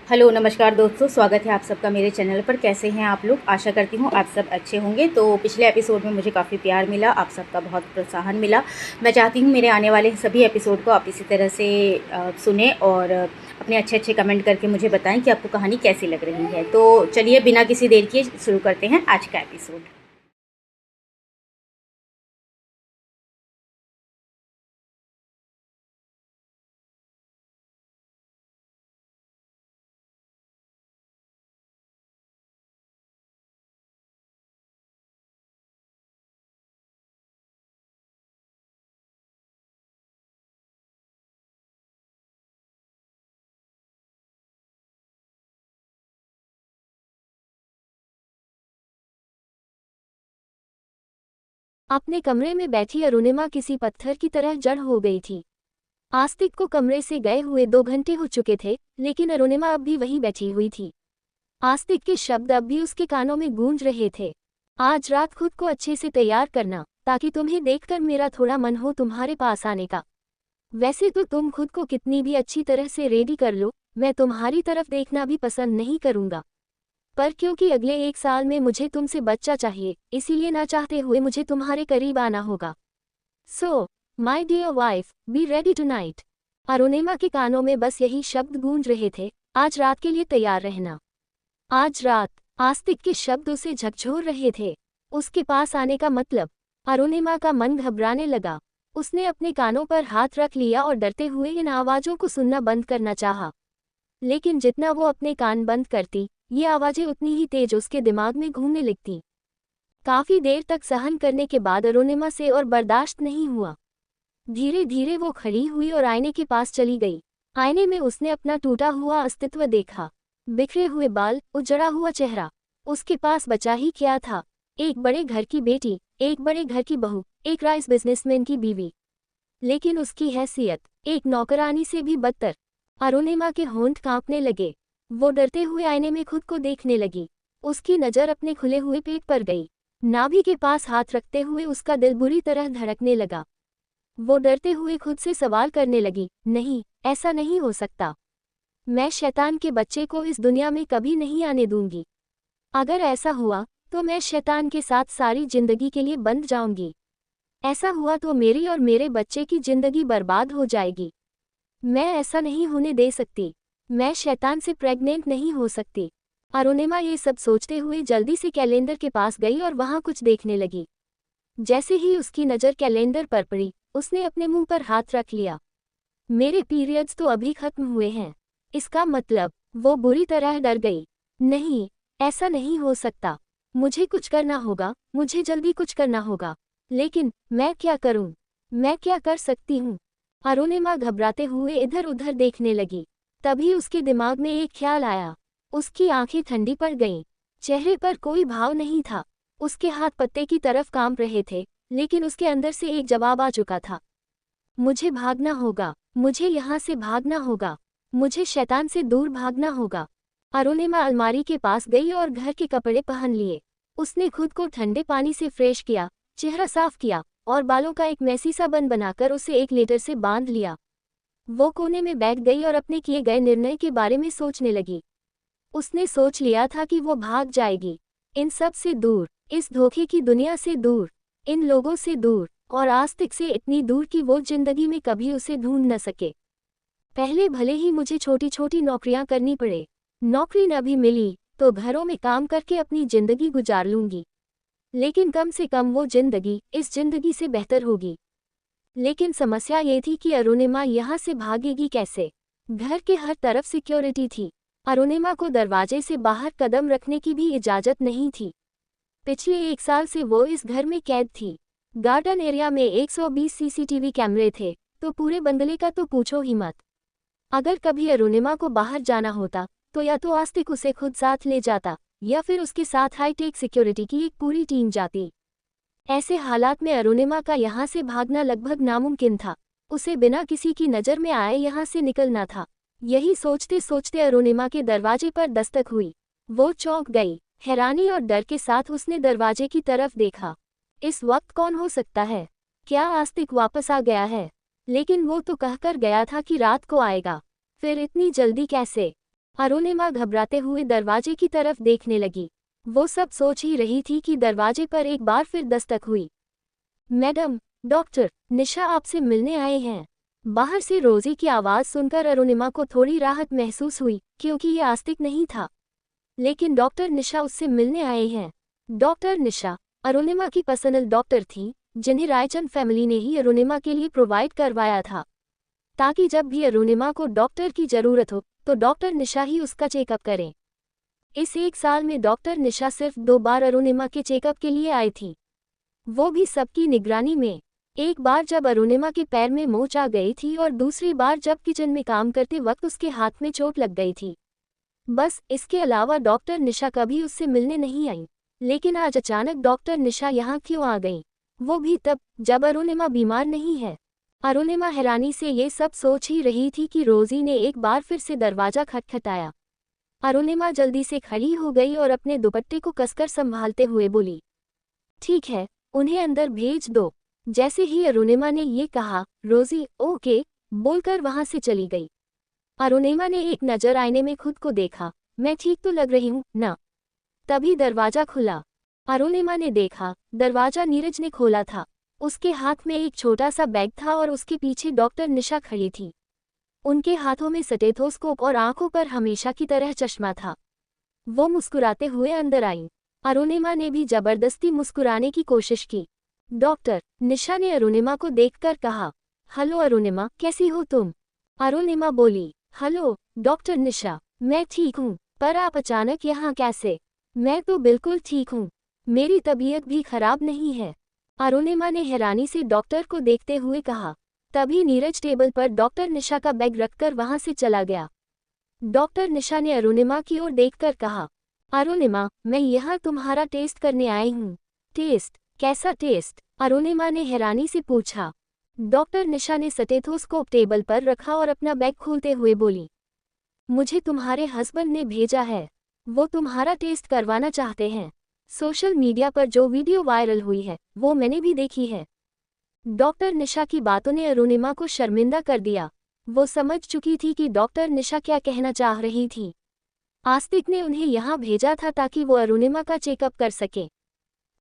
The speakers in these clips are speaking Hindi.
हेलो नमस्कार दोस्तों, स्वागत है आप सबका मेरे चैनल पर। कैसे हैं आप लोग? आशा करती हूँ आप सब अच्छे होंगे। तो पिछले एपिसोड में मुझे काफ़ी प्यार मिला, आप सबका बहुत प्रोत्साहन मिला। मैं चाहती हूँ मेरे आने वाले सभी एपिसोड को आप इसी तरह से सुने और अपने अच्छे अच्छे कमेंट करके मुझे बताएं कि आपको कहानी कैसी लग रही है। तो चलिए बिना किसी देर किए शुरू करते हैं आज का एपिसोड। अपने कमरे में बैठी अरुणिमा किसी पत्थर की तरह जड़ हो गई थी। आस्तिक को कमरे से गए हुए 2 घंटे हो चुके थे, लेकिन अरुणिमा अब भी वहीं बैठी हुई थी। आस्तिक के शब्द अब भी उसके कानों में गूंज रहे थे। आज रात खुद को अच्छे से तैयार करना, ताकि तुम्हें देखकर मेरा थोड़ा मन हो तुम्हारे पास आने का। वैसे तो तुम खुद को कितनी भी अच्छी तरह से रेडी कर लो, मैं तुम्हारी तरफ देखना भी पसंद नहीं करूंगा। पर क्योंकि अगले 1 साल में मुझे तुमसे बच्चा चाहिए, इसीलिए ना चाहते हुए मुझे तुम्हारे करीब आना होगा। So my dear wife, be ready tonight. Arunima के कानों में बस यही शब्द गूंज रहे थे, आज रात के लिए तैयार रहना। आज रात। आस्तिक के शब्द उसे झकझोर रहे थे। उसके पास आने का मतलब। अरुणिमा का मन घबराने लगा। उसने अपने कानों पर हाथ रख लिया और डरते हुए इन आवाज़ों को सुनना बंद करना चाहा। लेकिन जितना वो अपने कान बंद करती, ये आवाज़ें उतनी ही तेज उसके दिमाग में घूमने लगती। काफ़ी देर तक सहन करने के बाद अरुणिमा से और बर्दाश्त नहीं हुआ। धीरे धीरे वो खड़ी हुई और आईने के पास चली गई। आईने में उसने अपना टूटा हुआ अस्तित्व देखा। बिखरे हुए बाल, उजड़ा हुआ चेहरा। उसके पास बचा ही क्या था? एक बड़े घर की बेटी, एक बड़े घर की बहू, एक राइस बिजनेसमैन की बीवी। लेकिन उसकी हैसियत एक नौकरानी से भी बदतर। अरुणिमा के होंठ कांपने लगे। वो डरते हुए आईने में खुद को देखने लगी। उसकी नज़र अपने खुले हुए पेट पर गई। नाभि के पास हाथ रखते हुए उसका दिल बुरी तरह धड़कने लगा। वो डरते हुए खुद से सवाल करने लगी, नहीं, ऐसा नहीं हो सकता। मैं शैतान के बच्चे को इस दुनिया में कभी नहीं आने दूंगी। अगर ऐसा हुआ तो मैं शैतान के साथ सारी जिंदगी के लिए बंध जाऊंगी। ऐसा हुआ तो मेरी और मेरे बच्चे की जिंदगी बर्बाद हो जाएगी। मैं ऐसा नहीं होने दे सकती। मैं शैतान से प्रेग्नेंट नहीं हो सकती। अरुणिमा ये सब सोचते हुए जल्दी से कैलेंडर के पास गई और वहां कुछ देखने लगी। जैसे ही उसकी नज़र कैलेंडर पर पड़ी, उसने अपने मुंह पर हाथ रख लिया। मेरे पीरियड्स तो अभी खत्म हुए हैं। इसका मतलब। वो बुरी तरह डर गई। नहीं, ऐसा नहीं हो सकता। मुझे कुछ करना होगा, मुझे जल्दी कुछ करना होगा। लेकिन मैं क्या करूं? मैं क्या कर सकती हूं? अरुणिमा घबराते हुए इधर उधर देखने लगी। तभी उसके दिमाग में एक ख्याल आया। उसकी आंखें ठंडी पड़ गईं। चेहरे पर कोई भाव नहीं था। उसके हाथ पत्ते की तरफ कांप रहे थे, लेकिन उसके अंदर से एक जवाब आ चुका था। मुझे भागना होगा, मुझे यहाँ से भागना होगा। मुझे शैतान से दूर भागना होगा। अरुणिमा अलमारी के पास गई और घर के कपड़े पहन लिए। उसने खुद को ठंडे पानी से फ्रेश किया, चेहरा साफ किया और बालों का एक मैसी सा बन बनाकर उसे एक लेटर से बांध लिया। वो कोने में बैठ गई और अपने किए गए निर्णय के बारे में सोचने लगी। उसने सोच लिया था कि वो भाग जाएगी। इन सब से दूर, इस धोखे की दुनिया से दूर, इन लोगों से दूर और आस्तिक से इतनी दूर कि वो जिंदगी में कभी उसे ढूंढ न सके। पहले भले ही मुझे छोटी छोटी नौकरियां करनी पड़े, नौकरी न भी मिली तो घरों में काम करके अपनी जिंदगी गुजार लूंगी। लेकिन कम से कम वो जिंदगी इस जिंदगी से बेहतर होगी। लेकिन समस्या ये थी कि अरुणिमा यहाँ से भागेगी कैसे? घर के हर तरफ सिक्योरिटी थी। अरुणिमा को दरवाजे से बाहर कदम रखने की भी इजाजत नहीं थी। पिछले 1 साल से वो इस घर में कैद थी। गार्डन एरिया में 120 सीसीटीवी कैमरे थे, तो पूरे बंगले का तो पूछो ही मत। अगर कभी अरुणिमा को बाहर जाना होता, तो या तो आस्तिक उसे खुद साथ ले जाता, या फिर उसके साथ हाईटेक सिक्योरिटी की एक पूरी टीम जाती। ऐसे हालात में अरुणिमा का यहाँ से भागना लगभग नामुमकिन था। उसे बिना किसी की नज़र में आए यहाँ से निकलना था। यही सोचते सोचते अरुणिमा के दरवाजे पर दस्तक हुई। वो चौंक गई। हैरानी और डर के साथ उसने दरवाजे की तरफ देखा। इस वक्त कौन हो सकता है? क्या आस्तिक वापस आ गया है? लेकिन वो तो कहकर गया था कि रात को आएगा। फिर इतनी जल्दी कैसे? अरुणिमा घबराते हुए दरवाजे की तरफ देखने लगी। वो सब सोच ही रही थी कि दरवाजे पर एक बार फिर दस्तक हुई। मैडम, डॉक्टर निशा आपसे मिलने आए हैं। बाहर से रोजी की आवाज़ सुनकर अरुणिमा को थोड़ी राहत महसूस हुई, क्योंकि ये आस्तिक नहीं था, लेकिन डॉक्टर निशा उससे मिलने आए हैं। डॉक्टर निशा अरुणिमा की पर्सनल डॉक्टर थी, जिन्हें रायचंद फैमिली ने ही अरुणिमा के लिए प्रोवाइड करवाया था, ताकि जब भी अरुणिमा को डॉक्टर की ज़रूरत हो तो डॉक्टर निशा ही उसका चेकअप करें। इस 1 साल में डॉक्टर निशा सिर्फ 2 बार अरुणिमा के चेकअप के लिए आई थी, वो भी सबकी निगरानी में। एक बार जब अरुणिमा के पैर में मोच आ गई थी और दूसरी बार जब किचन में काम करते वक्त उसके हाथ में चोट लग गई थी। बस इसके अलावा डॉक्टर निशा कभी उससे मिलने नहीं आई। लेकिन आज अचानक डॉक्टर निशा यहाँ क्यों आ गई, वो भी तब जब अरुणिमा बीमार नहीं है। अरुणिमा हैरानी से ये सब सोच ही रही थी कि रोजी ने एक बार फिर से दरवाजा खटखटाया। अरुणिमा जल्दी से खड़ी हो गई और अपने दुपट्टे को कसकर संभालते हुए बोली, ठीक है, उन्हें अंदर भेज दो। जैसे ही अरुणिमा ने ये कहा, रोजी ओके बोलकर वहां से चली गई। अरुणिमा ने एक नजर आईने में खुद को देखा, मैं ठीक तो लग रही हूँ ना? तभी दरवाजा खुला। अरुणिमा ने देखा, दरवाजा नीरज ने खोला था। उसके हाथ में एक छोटा सा बैग था और उसके पीछे डॉक्टर निशा खड़ी थी। उनके हाथों में स्टेथोस्कोप और आंखों पर हमेशा की तरह चश्मा था। वो मुस्कुराते हुए अंदर आई। अरुणिमा ने भी जबरदस्ती मुस्कुराने की कोशिश की। डॉक्टर निशा ने अरुणिमा को देखकर कहा, हेलो अरुणिमा, कैसी हो तुम? अरुणिमा बोली, हेलो डॉक्टर निशा, मैं ठीक हूँ, पर आप अचानक यहाँ कैसे? मैं तो बिल्कुल ठीक हूँ, मेरी तबीयत भी खराब नहीं है। अरुणिमा ने हैरानी से डॉक्टर को देखते हुए कहा। तभी नीरज टेबल पर डॉक्टर निशा का बैग रखकर वहां से चला गया। डॉक्टर निशा ने अरुणिमा की ओर देखकर कहा, अरुणिमा, मैं यहाँ तुम्हारा टेस्ट करने आई हूँ। टेस्ट? कैसा टेस्ट? अरुणिमा ने हैरानी से पूछा। डॉक्टर निशा ने स्टेथोस्कोप टेबल पर रखा और अपना बैग खोलते हुए बोली, मुझे तुम्हारे हस्बैंड ने भेजा है, वो तुम्हारा टेस्ट करवाना चाहते हैं। सोशल मीडिया पर जो वीडियो वायरल हुई है वो मैंने भी देखी है। डॉक्टर निशा की बातों ने अरुणिमा को शर्मिंदा कर दिया। वो समझ चुकी थी कि डॉक्टर निशा क्या कहना चाह रही थी। आस्तिक ने उन्हें यहाँ भेजा था ताकि वो अरुणिमा का चेकअप कर सके।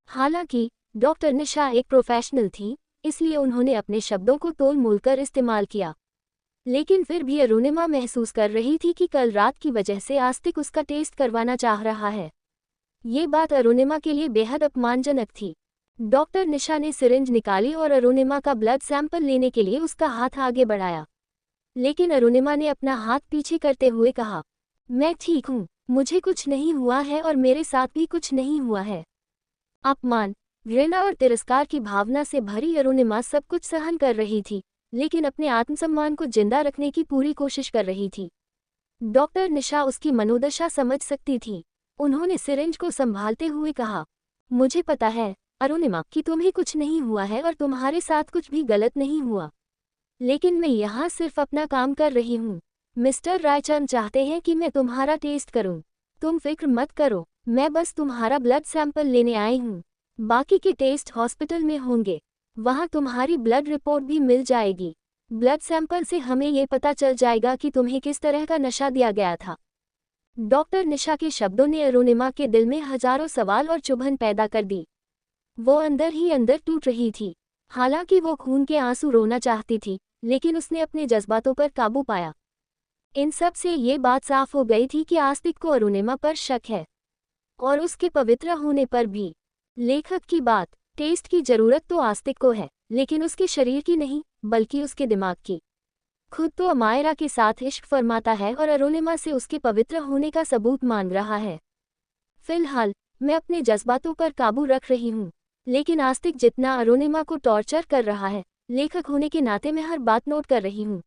हालांकि डॉक्टर निशा एक प्रोफेशनल थी, इसलिए उन्होंने अपने शब्दों को तोल मोल कर इस्तेमाल किया। लेकिन फिर भी अरुणिमा महसूस कर रही थी कि कल रात की वजह से आस्तिक उसका टेस्ट करवाना चाह रहा है। ये बात अरुणिमा के लिए बेहद अपमानजनक थी। डॉक्टर निशा ने सिरिंज निकाली और अरुणिमा का ब्लड सैंपल लेने के लिए उसका हाथ आगे बढ़ाया। लेकिन अरुणिमा ने अपना हाथ पीछे करते हुए कहा, मैं ठीक हूँ, मुझे कुछ नहीं हुआ है और मेरे साथ भी कुछ नहीं हुआ है। अपमान, घृणा और तिरस्कार की भावना से भरी अरुणिमा सब कुछ सहन कर रही थी, लेकिन अपने आत्मसम्मान को जिंदा रखने की पूरी कोशिश कर रही थी। डॉक्टर निशा उसकी मनोदशा समझ सकती थी। उन्होंने सिरिंज को संभालते हुए कहा, मुझे पता है अरुणिमा कि तुम्हें कुछ नहीं हुआ है और तुम्हारे साथ कुछ भी गलत नहीं हुआ, लेकिन मैं यहाँ सिर्फ अपना काम कर रही हूँ। मिस्टर रायचंद चाहते हैं कि मैं तुम्हारा टेस्ट करूँ। तुम फिक्र मत करो, मैं बस तुम्हारा ब्लड सैंपल लेने आई हूँ। बाकी के टेस्ट हॉस्पिटल में होंगे, वहाँ तुम्हारी ब्लड रिपोर्ट भी मिल जाएगी। ब्लड सैंपल से हमें ये पता चल जाएगा कि तुम्हें किस तरह का नशा दिया गया था। डॉक्टर निशा के शब्दों ने अरुणिमा के दिल में हजारों सवाल और चुभन पैदा कर दी। वो अंदर ही अंदर टूट रही थी। हालांकि वो खून के आंसू रोना चाहती थी, लेकिन उसने अपने जज्बातों पर काबू पाया। इन सब से ये बात साफ हो गई थी कि आस्तिक को अरुणिमा पर शक है, और उसके पवित्र होने पर भी। लेखक की बात, टेस्ट की जरूरत तो आस्तिक को है, लेकिन उसके शरीर की नहीं, बल्कि उसके दिमाग की। खुद तो अमायरा के साथ इश्क फरमाता है और अरुणिमा से उसके पवित्र होने का सबूत मांग रहा है। फिलहाल मैं अपने जज्बातों पर काबू रख रही हूँ, लेकिन आस्तिक जितना अरुणिमा को टॉर्चर कर रहा है, लेखक होने के नाते मैं हर बात नोट कर रही हूँ,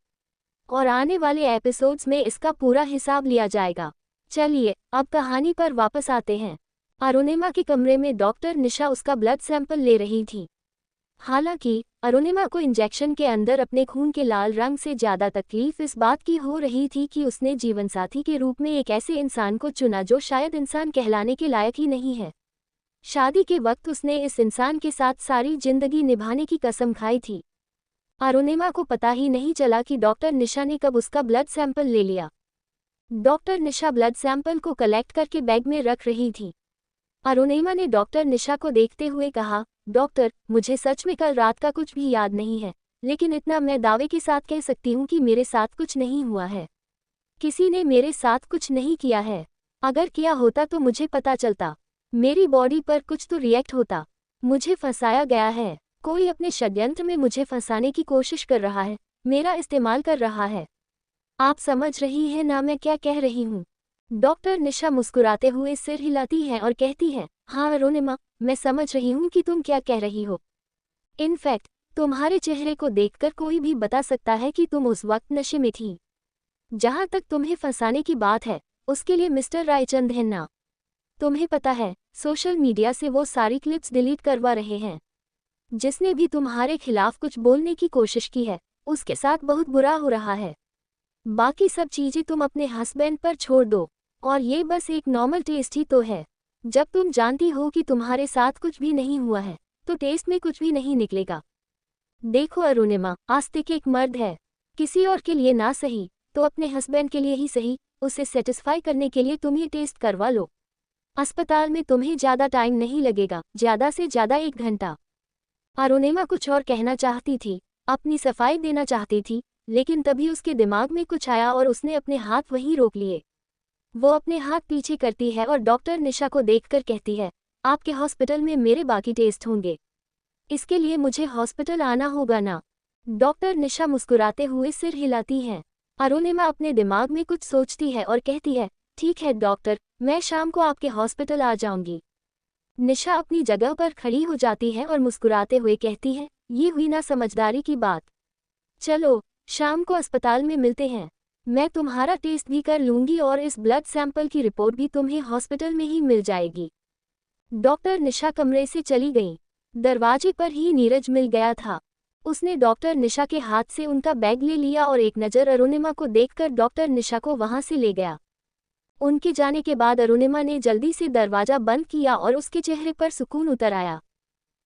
और आने वाले एपिसोड्स में इसका पूरा हिसाब लिया जाएगा। चलिए अब कहानी पर वापस आते हैं। अरुणिमा के कमरे में डॉक्टर निशा उसका ब्लड सैंपल ले रही थी। हालांकि अरुणिमा को इंजेक्शन के अंदर अपने खून के लाल रंग से ज़्यादा तकलीफ इस बात की हो रही थी कि उसने जीवनसाथी के रूप में एक ऐसे इंसान को चुना जो शायद इंसान कहलाने के लायक ही नहीं है। शादी के वक्त उसने इस इंसान के साथ सारी जिंदगी निभाने की कसम खाई थी। अरुणिमा को पता ही नहीं चला कि डॉक्टर निशा ने कब उसका ब्लड सैंपल ले लिया। डॉक्टर निशा ब्लड सैंपल को कलेक्ट करके बैग में रख रही थी। अरुणिमा ने डॉक्टर निशा को देखते हुए कहा, डॉक्टर, मुझे सच में कल रात का कुछ भी याद नहीं है, लेकिन इतना मैं दावे के साथ कह सकती हूँ कि मेरे साथ कुछ नहीं हुआ है। किसी ने मेरे साथ कुछ नहीं किया है। अगर किया होता तो मुझे पता चलता। मेरी बॉडी पर कुछ तो रिएक्ट होता। मुझे फंसाया गया है। कोई अपने षड्यंत्र में मुझे फंसाने की कोशिश कर रहा है, मेरा इस्तेमाल कर रहा है। आप समझ रही हैं ना मैं क्या कह रही हूँ? डॉक्टर निशा मुस्कुराते हुए सिर हिलाती है और कहती है, हाँ अरुणिमा, मैं समझ रही हूँ कि तुम क्या कह रही हो। इनफैक्ट तुम्हारे चेहरे को देखकर कोई भी बता सकता है कि तुम उस वक्त नशे में थी। जहां तक तुम्हें फंसाने की बात है, उसके लिए मिस्टर रायचंद है ना। तुम्हें पता है, सोशल मीडिया से वो सारी क्लिप्स डिलीट करवा रहे हैं। जिसने भी तुम्हारे खिलाफ कुछ बोलने की कोशिश की है, उसके साथ बहुत बुरा हो रहा है। बाकी सब चीजें तुम अपने हस्बैंड पर छोड़ दो, और ये बस एक नॉर्मल टेस्ट ही तो है। जब तुम जानती हो कि तुम्हारे साथ कुछ भी नहीं हुआ है, तो टेस्ट में कुछ भी नहीं निकलेगा। देखो अरुणिमा, आस्तिक एक मर्द है। किसी और के लिए ना सही तो अपने हस्बैंड के लिए ही सही, उसे सेटिस्फाई करने के लिए तुम ये टेस्ट करवा लो। अस्पताल में तुम्हें ज़्यादा टाइम नहीं लगेगा, ज़्यादा से ज़्यादा 1 घंटा। अरुणिमा कुछ और कहना चाहती थी, अपनी सफाई देना चाहती थी, लेकिन तभी उसके दिमाग में कुछ आया और उसने अपने हाथ वहीं रोक लिए। वो अपने हाथ पीछे करती है और डॉक्टर निशा को देखकर कहती है, आपके हॉस्पिटल में मेरे बाकी टेस्ट होंगे, इसके लिए मुझे हॉस्पिटल आना होगा ना। डॉक्टर निशा मुस्कुराते हुए सिर हिलाती है। अरुणिमा अपने दिमाग में कुछ सोचती है और कहती है, ठीक है डॉक्टर, मैं शाम को आपके हॉस्पिटल आ जाऊंगी। निशा अपनी जगह पर खड़ी हो जाती है और मुस्कुराते हुए कहती है, ये हुई ना समझदारी की बात। चलो, शाम को अस्पताल में मिलते हैं। मैं तुम्हारा टेस्ट भी कर लूंगी और इस ब्लड सैंपल की रिपोर्ट भी तुम्हें हॉस्पिटल में ही मिल जाएगी। डॉक्टर निशा कमरे से चली गई। दरवाजे पर ही नीरज मिल गया था। उसने डॉक्टर निशा के हाथ से उनका बैग ले लिया और एक नज़र अरुणिमा को देखकर डॉक्टर निशा को वहां से ले गया। उनके जाने के बाद अरुणिमा ने जल्दी से दरवाजा बंद किया और उसके चेहरे पर सुकून उतर आया।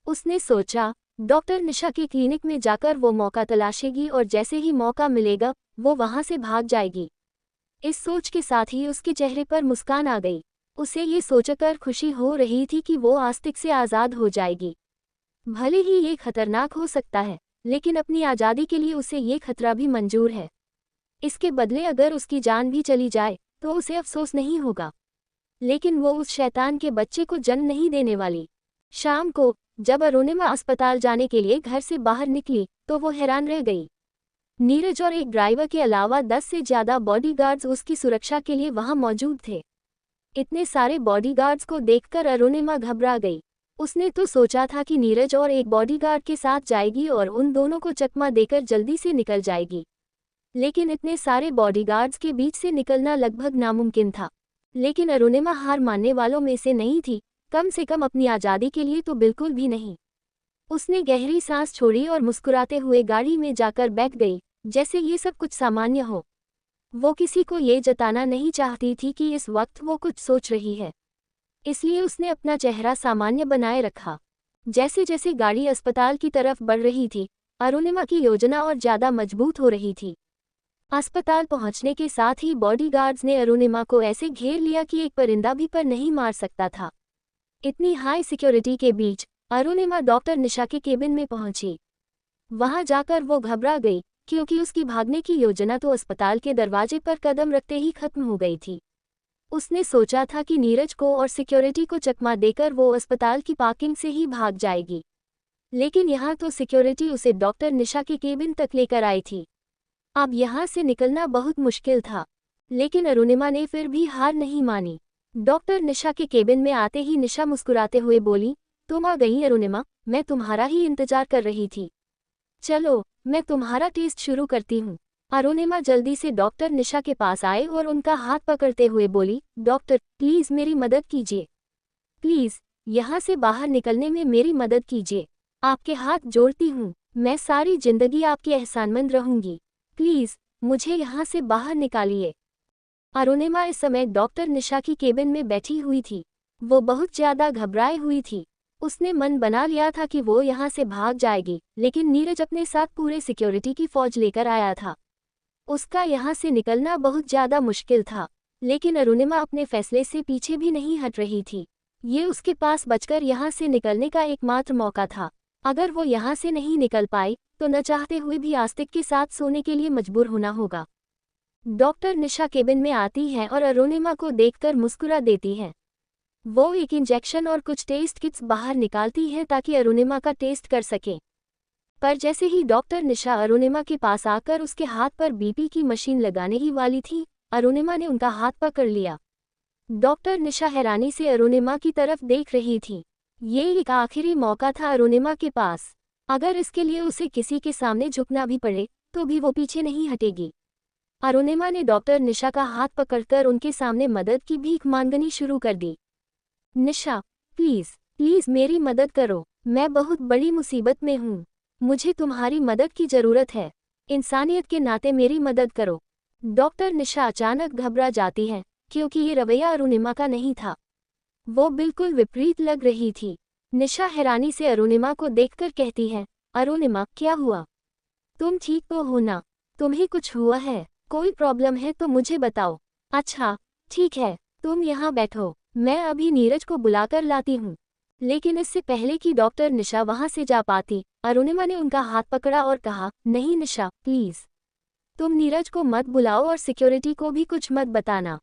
उसने सोचा, डॉक्टर निशा के क्लिनिक में जाकर वो मौका तलाशेगी और जैसे ही मौका मिलेगा वो वहां से भाग जाएगी। इस सोच के साथ ही उसके चेहरे पर मुस्कान आ गई। उसे ये सोचकर खुशी हो रही थी कि वो आस्तिक से आज़ाद हो जाएगी। भले ही ये खतरनाक हो सकता है, लेकिन अपनी आज़ादी के लिए उसे ये खतरा भी मंजूर है। इसके बदले अगर उसकी जान भी चली जाए तो उसे अफसोस नहीं होगा, लेकिन वो उस शैतान के बच्चे को जन्म नहीं देने वाली। शाम को जब अरुणिमा अस्पताल जाने के लिए घर से बाहर निकली तो वो हैरान रह गई। नीरज और एक ड्राइवर के अलावा 10 से ज़्यादा बॉडीगार्ड्स उसकी सुरक्षा के लिए वहां मौजूद थे। इतने सारे बॉडीगार्ड्स को देखकर अरुणिमा घबरा गई। उसने तो सोचा था कि नीरज और एक बॉडीगार्ड के साथ जाएगी और उन दोनों को चकमा देकर जल्दी से निकल जाएगी, लेकिन इतने सारे बॉडीगार्ड्स के बीच से निकलना लगभग नामुमकिन था। लेकिन अरुणिमा हार मानने वालों में से नहीं थी, कम से कम अपनी आज़ादी के लिए तो बिल्कुल भी नहीं। उसने गहरी सांस छोड़ी और मुस्कुराते हुए गाड़ी में जाकर बैठ गई, जैसे ये सब कुछ सामान्य हो। वो किसी को ये जताना नहीं चाहती थी कि इस वक्त वो कुछ सोच रही है, इसलिए उसने अपना चेहरा सामान्य बनाए रखा। जैसे जैसे गाड़ी अस्पताल की तरफ बढ़ रही थी, अरुणिमा की योजना और ज़्यादा मजबूत हो रही थी। अस्पताल पहुंचने के साथ ही बॉडीगार्ड्स ने अरुणिमा को ऐसे घेर लिया कि एक परिंदा भी पर नहीं मार सकता था। इतनी हाई सिक्योरिटी के बीच अरुणिमा डॉक्टर निशा के केबिन में पहुंची। वहां जाकर वो घबरा गई, क्योंकि उसकी भागने की योजना तो अस्पताल के दरवाजे पर कदम रखते ही खत्म हो गई थी। उसने सोचा था कि नीरज को और सिक्योरिटी को चकमा देकर वो अस्पताल की पार्किंग से ही भाग जाएगी, लेकिन यहाँ तो सिक्योरिटी उसे डॉक्टर निशा के केबिन तक लेकर आई थी। अब यहाँ से निकलना बहुत मुश्किल था, लेकिन अरुणिमा ने फिर भी हार नहीं मानी। डॉक्टर निशा के केबिन में आते ही निशा मुस्कुराते हुए बोली, तुम आ गई अरुणिमा, मैं तुम्हारा ही इंतजार कर रही थी। चलो, मैं तुम्हारा टेस्ट शुरू करती हूँ। अरुणिमा जल्दी से डॉक्टर निशा के पास आए और उनका हाथ पकड़ते हुए बोली, डॉक्टर प्लीज़ मेरी मदद कीजिए, प्लीज़ यहाँ से बाहर निकलने में मेरी मदद कीजिए। आपके हाथ जोड़ती हूँ, मैं सारी जिंदगी आपकी एहसानमंद रहूंगी। प्लीज़ मुझे यहाँ से बाहर निकालिए। अरुणिमा इस समय डॉक्टर निशा की केबिन में बैठी हुई थी। वो बहुत ज़्यादा घबराई हुई थी। उसने मन बना लिया था कि वो यहाँ से भाग जाएगी, लेकिन नीरज अपने साथ पूरे सिक्योरिटी की फौज लेकर आया था। उसका यहाँ से निकलना बहुत ज़्यादा मुश्किल था। लेकिन अरुणिमा अपने फैसले से पीछे भी नहीं हट रही थी। ये उसके पास बचकर यहाँ से निकलने का एकमात्र मौका था। अगर वो यहाँ से नहीं निकल पाई तो न चाहते हुए भी आस्तिक के साथ सोने के लिए मजबूर होना होगा। डॉक्टर निशा केबिन में आती है और अरुणिमा को देखकर मुस्कुरा देती है। वो एक इंजेक्शन और कुछ टेस्ट किट्स बाहर निकालती है ताकि अरुणिमा का टेस्ट कर सके। पर जैसे ही डॉक्टर निशा अरुणिमा के पास आकर उसके हाथ पर बीपी की मशीन लगाने ही वाली थी, अरुणिमा ने उनका हाथ पकड़ लिया। डॉक्टर निशा हैरानी से अरुणिमा की तरफ देख रही थी। ये एक आखिरी मौका था अरुणिमा के पास। अगर इसके लिए उसे किसी के सामने झुकना भी पड़े तो भी वो पीछे नहीं हटेगी। अरुणिमा ने डॉक्टर निशा का हाथ पकड़कर उनके सामने मदद की भीख मांगनी शुरू कर दी। निशा, प्लीज प्लीज मेरी मदद करो, मैं बहुत बड़ी मुसीबत में हूँ, मुझे तुम्हारी मदद की जरूरत है, इंसानियत के नाते मेरी मदद करो। डॉक्टर निशा अचानक घबरा जाती है क्योंकि ये रवैया अरुणिमा का नहीं था। वो बिल्कुल विपरीत लग रही थी। निशा हैरानी से अरुणिमा को देखकर कहती है, अरुणिमा क्या हुआ? तुम ठीक तो हो ना? तुम्हें कुछ हुआ है? कोई प्रॉब्लम है तो मुझे बताओ। अच्छा ठीक है, तुम यहाँ बैठो, मैं अभी नीरज को बुलाकर लाती हूँ। लेकिन इससे पहले कि डॉक्टर निशा वहाँ से जा पाती, अरुणिमा ने उनका हाथ पकड़ा और कहा, नहीं निशा प्लीज, तुम नीरज को मत बुलाओ और सिक्योरिटी को भी कुछ मत बताना।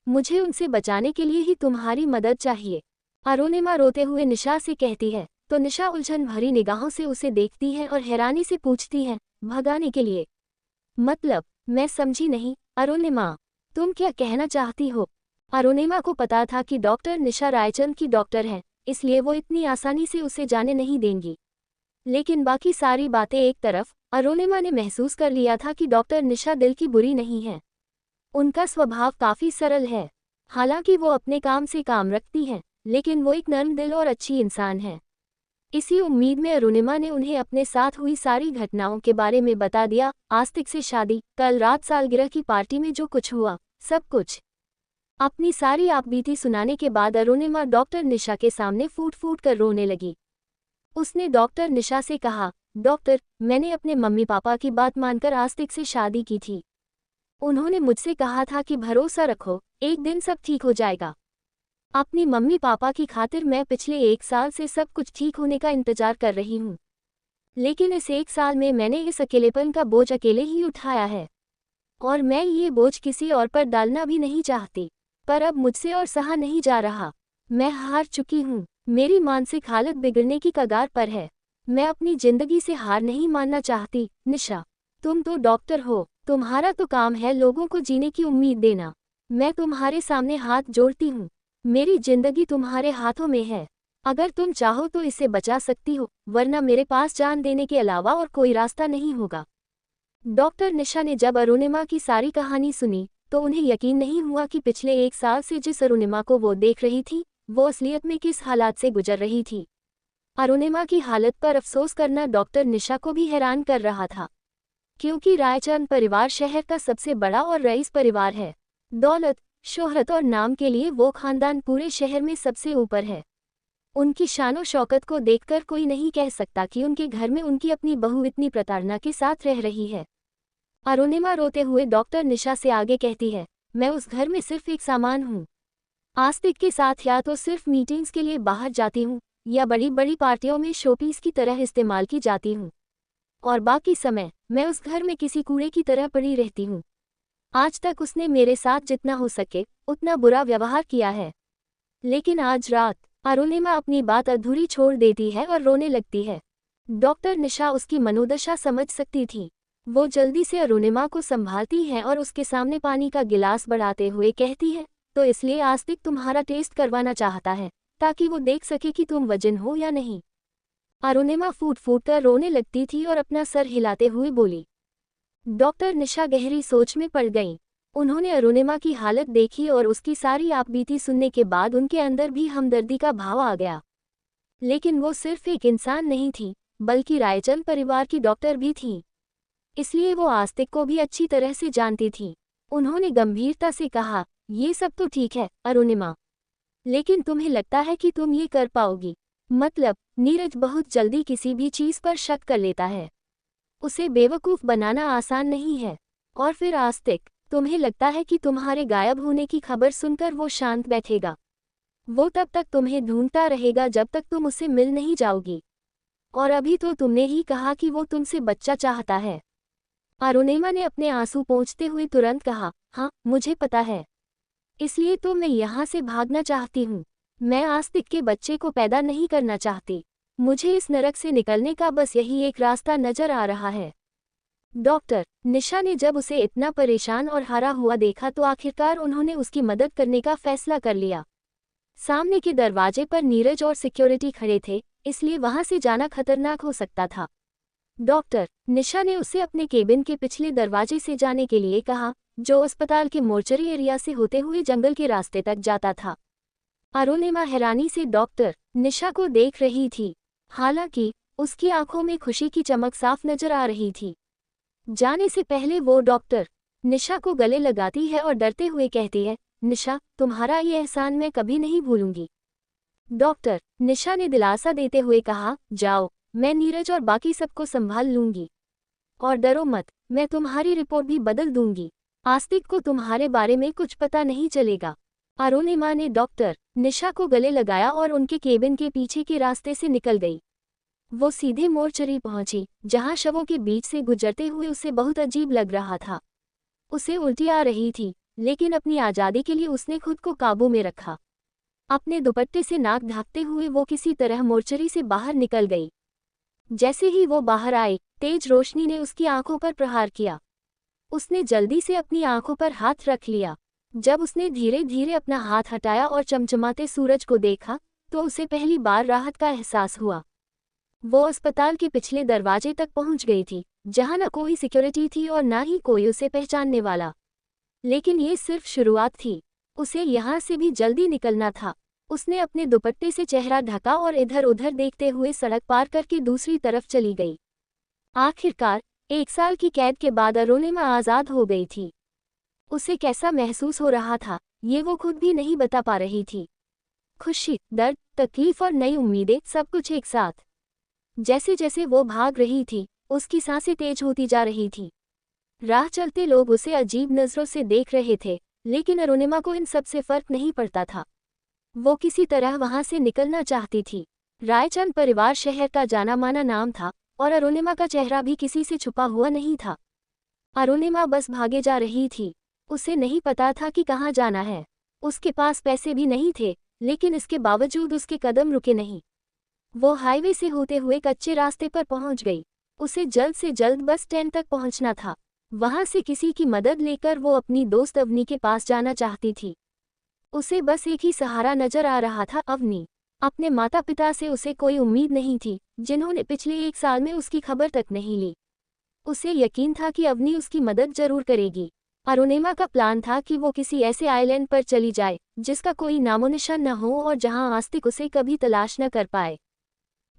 मुझे उनसे बचाने के लिए ही तुम्हारी मदद चाहिए। अरुणिमा रोते हुए निशा से कहती है, तो निशा उलझन भरी निगाहों से उसे देखती है और हैरानी से पूछती है, भगाने के लिए? मतलब, मैं समझी नहीं। अरुणिमा, तुम क्या कहना चाहती हो? अरुणिमा को पता था कि डॉक्टर निशा रायचंद की डॉक्टर है, इसलिए वो इतनी आसानी से उसे जाने नहीं देंगी। लेकिन बाकी सारी बातें एक तरफ, अरुणिमा ने महसूस कर लिया था कि डॉक्टर निशा दिल की बुरी नहीं है। उनका स्वभाव काफी सरल है। हालांकि वो अपने काम से काम रखती हैं, लेकिन वो एक नर्म दिल और अच्छी इंसान है। इसी उम्मीद में अरुणिमा ने उन्हें अपने साथ हुई सारी घटनाओं के बारे में बता दिया। आस्तिक से शादी, कल रात सालगिरह की पार्टी में जो कुछ हुआ, सब कुछ। अपनी सारी आपबीती सुनाने के बाद अरुणिमा डॉक्टर निशा के सामने फूट फूट कर रोने लगी। उसने डॉक्टर निशा से कहा, डॉक्टर, मैंने अपने मम्मी पापा की बात मानकर आस्तिक से शादी की थी। उन्होंने मुझसे कहा था कि भरोसा रखो, एक दिन सब ठीक हो जाएगा। अपनी मम्मी पापा की खातिर मैं पिछले 1 साल से सब कुछ ठीक होने का इंतजार कर रही हूँ। लेकिन इस 1 साल में मैंने इस अकेलेपन का बोझ अकेले ही उठाया है, और मैं ये बोझ किसी और पर डालना भी नहीं चाहती। पर अब मुझसे और सहा नहीं जा रहा। मैं हार चुकी हूँ। मेरी मानसिक हालत बिगड़ने की कगार पर है। मैं अपनी जिंदगी से हार नहीं मानना चाहती। निशा, तुम तो डॉक्टर हो, तुम्हारा तो काम है लोगों को जीने की उम्मीद देना। मैं तुम्हारे सामने हाथ जोड़ती हूँ। मेरी जिंदगी तुम्हारे हाथों में है। अगर तुम चाहो तो इसे बचा सकती हो, वरना मेरे पास जान देने के अलावा और कोई रास्ता नहीं होगा। डॉक्टर निशा ने जब अरुणिमा की सारी कहानी सुनी तो उन्हें यकीन नहीं हुआ कि पिछले 1 साल से जिस अरुणिमा को वो देख रही थी, वो असलियत में किस हालात से गुजर रही थी। अरुणिमा की हालत पर अफसोस करना डॉक्टर निशा को भी हैरान कर रहा था, क्योंकि रायचंद परिवार शहर का सबसे बड़ा और रईस परिवार है। दौलत, शोहरत और नाम के लिए वो खानदान पूरे शहर में सबसे ऊपर है। उनकी शानो शौकत को देखकर कोई नहीं कह सकता कि उनके घर में उनकी अपनी बहू इतनी प्रताड़ना के साथ रह रही है। अरुणिमा रोते हुए डॉक्टर निशा से आगे कहती है, मैं उस घर में सिर्फ एक सामान हूँ। आस्तिक के साथ या तो सिर्फ मीटिंग्स के लिए बाहर जाती हूँ या बड़ी बड़ी पार्टियों में शोपीस की तरह इस्तेमाल की जाती हूँ, और बाकी समय मैं उस घर में किसी कूड़े की तरह पड़ी रहती हूँ। आज तक उसने मेरे साथ जितना हो सके उतना बुरा व्यवहार किया है, लेकिन आज रात। अरुणिमा अपनी बात अधूरी छोड़ देती है और रोने लगती है। डॉक्टर निशा उसकी मनोदशा समझ सकती थी। वो जल्दी से अरुणिमा को संभालती है और उसके सामने पानी का गिलास बढ़ाते हुए कहती है, तो इसलिए आस्तिक तुम्हारा टेस्ट करवाना चाहता है ताकि वो देख सके कि तुम वजन हो या नहीं। अरुणिमा फूट फूट कर रोने लगती थी और अपना सर हिलाते हुए बोली। डॉक्टर निशा गहरी सोच में पड़ गईं। उन्होंने अरुणिमा की हालत देखी और उसकी सारी आपबीती सुनने के बाद उनके अंदर भी हमदर्दी का भाव आ गया। लेकिन वो सिर्फ एक इंसान नहीं थी, बल्कि रायचंद परिवार की डॉक्टर भी थी, इसलिए वो आस्तिक को भी अच्छी तरह से जानती थी। उन्होंने गंभीरता से कहा, ये सब तो ठीक है अरुणिमा, लेकिन तुम्हें लगता है कि तुम ये कर पाओगी? मतलब, नीरज बहुत जल्दी किसी भी चीज पर शक कर लेता है। उसे बेवकूफ बनाना आसान नहीं है। और फिर आस्तिक, तुम्हें लगता है कि तुम्हारे गायब होने की खबर सुनकर वो शांत बैठेगा? वो तब तक तुम्हें ढूंढता रहेगा जब तक तुम उससे मिल नहीं जाओगी। और अभी तो तुमने ही कहा कि वो तुमसे बच्चा चाहता है। अरुणिमा ने अपने आंसू पोंछते हुए तुरंत कहा, हाँ मुझे पता है, इसलिए तो मैं यहाँ से भागना चाहती हूँ। मैं आस्तिक के बच्चे को पैदा नहीं करना चाहती। मुझे इस नरक से निकलने का बस यही एक रास्ता नजर आ रहा है। डॉक्टर निशा ने जब उसे इतना परेशान और हारा हुआ देखा तो आखिरकार उन्होंने उसकी मदद करने का फैसला कर लिया। सामने के दरवाजे पर नीरज और सिक्योरिटी खड़े थे, इसलिए वहां से जाना खतरनाक हो सकता था। डॉक्टर निशा ने उसे अपने केबिन के पिछले दरवाजे से जाने के लिए कहा, जो अस्पताल के मोर्चरी एरिया से होते हुए जंगल के रास्ते तक जाता था। अरुणिमा हैरानी से डॉक्टर निशा को देख रही थी। हालांकि उसकी आंखों में खुशी की चमक साफ नजर आ रही थी। जाने से पहले वो डॉक्टर निशा को गले लगाती है और डरते हुए कहती है, निशा तुम्हारा ये एहसान मैं कभी नहीं भूलूंगी। डॉक्टर निशा ने दिलासा देते हुए कहा, जाओ, मैं नीरज और बाकी सबको संभाल लूंगी। और डरो मत, मैं तुम्हारी रिपोर्ट भी बदल दूंगी। आस्तिक को तुम्हारे बारे में कुछ पता नहीं चलेगा। अरुणिमा ने डॉक्टर निशा को गले लगाया और उनके केबिन के पीछे के रास्ते से निकल गई। वो सीधे मोर्चरी पहुंची, जहां शवों के बीच से गुजरते हुए उसे बहुत अजीब लग रहा था। उसे उल्टी आ रही थी, लेकिन अपनी आज़ादी के लिए उसने खुद को काबू में रखा। अपने दुपट्टे से नाक ढांकते हुए वो किसी तरह मोर्चरी से बाहर निकल गई। जैसे ही वो बाहर आई, तेज रोशनी ने उसकी आंखों पर प्रहार किया। उसने जल्दी से अपनी आंखों पर हाथ रख लिया। जब उसने धीरे धीरे अपना हाथ हटाया और चमचमाते सूरज को देखा, तो उसे पहली बार राहत का एहसास हुआ। वो अस्पताल के पिछले दरवाजे तक पहुंच गई थी, जहां न कोई सिक्योरिटी थी और न ही कोई उसे पहचानने वाला। लेकिन ये सिर्फ शुरुआत थी, उसे यहाँ से भी जल्दी निकलना था। उसने अपने दुपट्टे से चेहरा ढका और इधर उधर देखते हुए सड़क पार करके दूसरी तरफ चली गई। आखिरकार 1 साल की कैद के बाद अरुणिमा आज़ाद हो गई थी। उसे कैसा महसूस हो रहा था, ये वो खुद भी नहीं बता पा रही थी। खुशी, दर्द, तकलीफ और नई उम्मीदें, सब कुछ एक साथ। जैसे जैसे वो भाग रही थी, उसकी सांसें तेज होती जा रही थी। राह चलते लोग उसे अजीब नजरों से देख रहे थे, लेकिन अरुणिमा को इन सब से फर्क नहीं पड़ता था। वो किसी तरह वहां से निकलना चाहती थी। रायचंद परिवार शहर का जाना माना नाम था, और अरुणिमा का चेहरा भी किसी से छुपा हुआ नहीं था। अरुणिमा बस भागे जा रही थी। उसे नहीं पता था कि कहाँ जाना है। उसके पास पैसे भी नहीं थे, लेकिन इसके बावजूद उसके कदम रुके नहीं। वो हाईवे से होते हुए कच्चे रास्ते पर पहुंच गई। उसे जल्द से जल्द बस स्टैंड तक पहुंचना था। वहां से किसी की मदद लेकर वो अपनी दोस्त अवनी के पास जाना चाहती थी। उसे बस एक ही सहारा नजर आ रहा था, अवनी। अपने माता पिता से उसे कोई उम्मीद नहीं थी, जिन्होंने पिछले 1 साल में उसकी खबर तक नहीं ली। उसे यकीन था कि अवनी उसकी मदद जरूर करेगी। अरुणिमा का प्लान था कि वो किसी ऐसे आइलैंड पर चली जाए, जिसका कोई नामोनिशान न हो और जहां आस्तिक उसे कभी तलाश न कर पाए।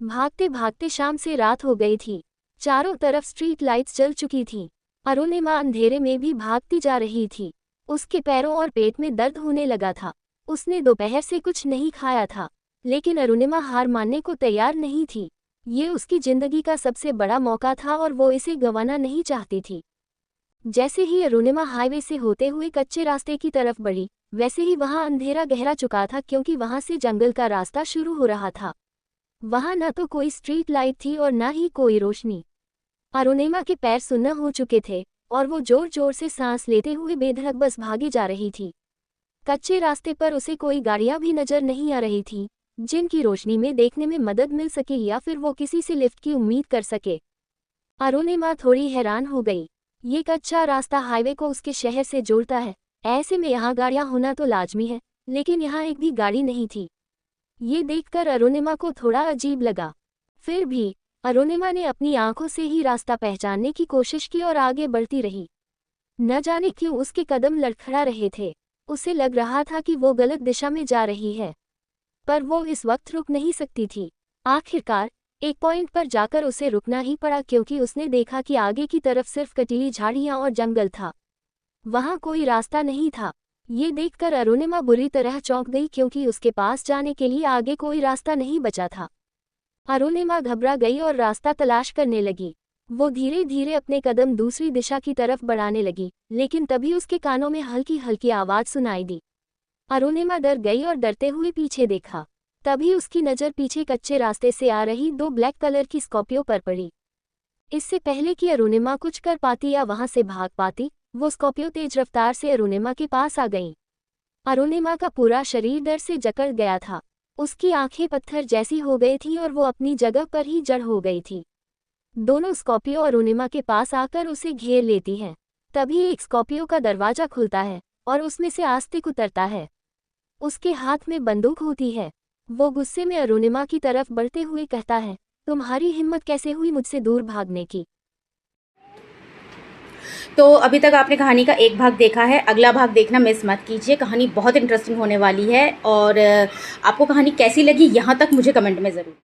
भागते भागते शाम से रात हो गई थी। चारों तरफ स्ट्रीट लाइट्स जल चुकी थीं। अरुणिमा अंधेरे में भी भागती जा रही थी। उसके पैरों और पेट में दर्द होने लगा था। उसने दोपहर से कुछ नहीं खाया था, लेकिन अरुणिमा हार मानने को तैयार नहीं थी। ये उसकी जिंदगी का सबसे बड़ा मौका था और वो इसे गंवाना नहीं चाहती थी। जैसे ही अरुणिमा हाईवे से होते हुए कच्चे रास्ते की तरफ बढ़ी, वैसे ही वहां अंधेरा गहरा चुका था, क्योंकि वहां से जंगल का रास्ता शुरू हो रहा था। वहां न तो कोई स्ट्रीट लाइट थी और न ही कोई रोशनी। अरुणिमा के पैर सुन्न हो चुके थे और वो जोर जोर से सांस लेते हुए बेधड़क बस भागी जा रही थी। कच्चे रास्ते पर उसे कोई गाड़ियां भी नजर नहीं आ रही थीं, जिनकी रोशनी में देखने में मदद मिल सके या फिर वो किसी से लिफ्ट की उम्मीद कर सके। अरुणिमा थोड़ी हैरान हो गई। ये कच्चा रास्ता हाईवे को उसके शहर से जोड़ता है, ऐसे में यहाँ गाड़ियां होना तो लाजमी है, लेकिन यहाँ एक भी गाड़ी नहीं थी। ये देखकर अरुणिमा को थोड़ा अजीब लगा। फिर भी अरुणिमा ने अपनी आंखों से ही रास्ता पहचानने की कोशिश की और आगे बढ़ती रही। न जाने क्यों उसके कदम लड़खड़ा रहे थे। उसे लग रहा था कि वो गलत दिशा में जा रही है, पर वो इस वक्त रुक नहीं सकती थी। आखिरकार एक पॉइंट पर जाकर उसे रुकना ही पड़ा, क्योंकि उसने देखा कि आगे की तरफ सिर्फ कटीली झाड़ियां और जंगल था। वहां कोई रास्ता नहीं था। ये देखकर अरुणिमा बुरी तरह चौंक गई, क्योंकि उसके पास जाने के लिए आगे कोई रास्ता नहीं बचा था। अरुणिमा घबरा गई और रास्ता तलाश करने लगी। वो धीरे धीरे अपने कदम दूसरी दिशा की तरफ बढ़ाने लगी, लेकिन तभी उसके कानों में हल्की हल्की आवाज सुनाई दी। अरुणिमा डर गई और डरते हुए पीछे देखा। तभी उसकी नज़र पीछे कच्चे रास्ते से आ रही 2 ब्लैक कलर की स्कॉर्पियो पर पड़ी। इससे पहले कि अरुणिमा कुछ कर पाती या वहां से भाग पाती, वो स्कॉर्पियो तेज रफ्तार से अरुणिमा के पास आ गईं। अरुणिमा का पूरा शरीर डर से जकड़ गया था। उसकी आंखें पत्थर जैसी हो गई थीं और वो अपनी जगह पर ही जड़ हो गई थी। दोनों स्कॉर्पियो अरुणिमा के पास आकर उसे घेर लेती हैं। तभी एक स्कॉर्पियो का दरवाजा खुलता है और उसमें से आस्तिक उतरता है। उसके हाथ में बंदूक होती है। वो गुस्से में अरुणिमा की तरफ बढ़ते हुए कहता है, तुम्हारी हिम्मत कैसे हुई मुझसे दूर भागने की? तो अभी तक आपने कहानी का एक भाग देखा है, अगला भाग देखना मिस मत कीजिए। कहानी बहुत इंटरेस्टिंग होने वाली है। और आपको कहानी कैसी लगी यहाँ तक मुझे कमेंट में ज़रूर।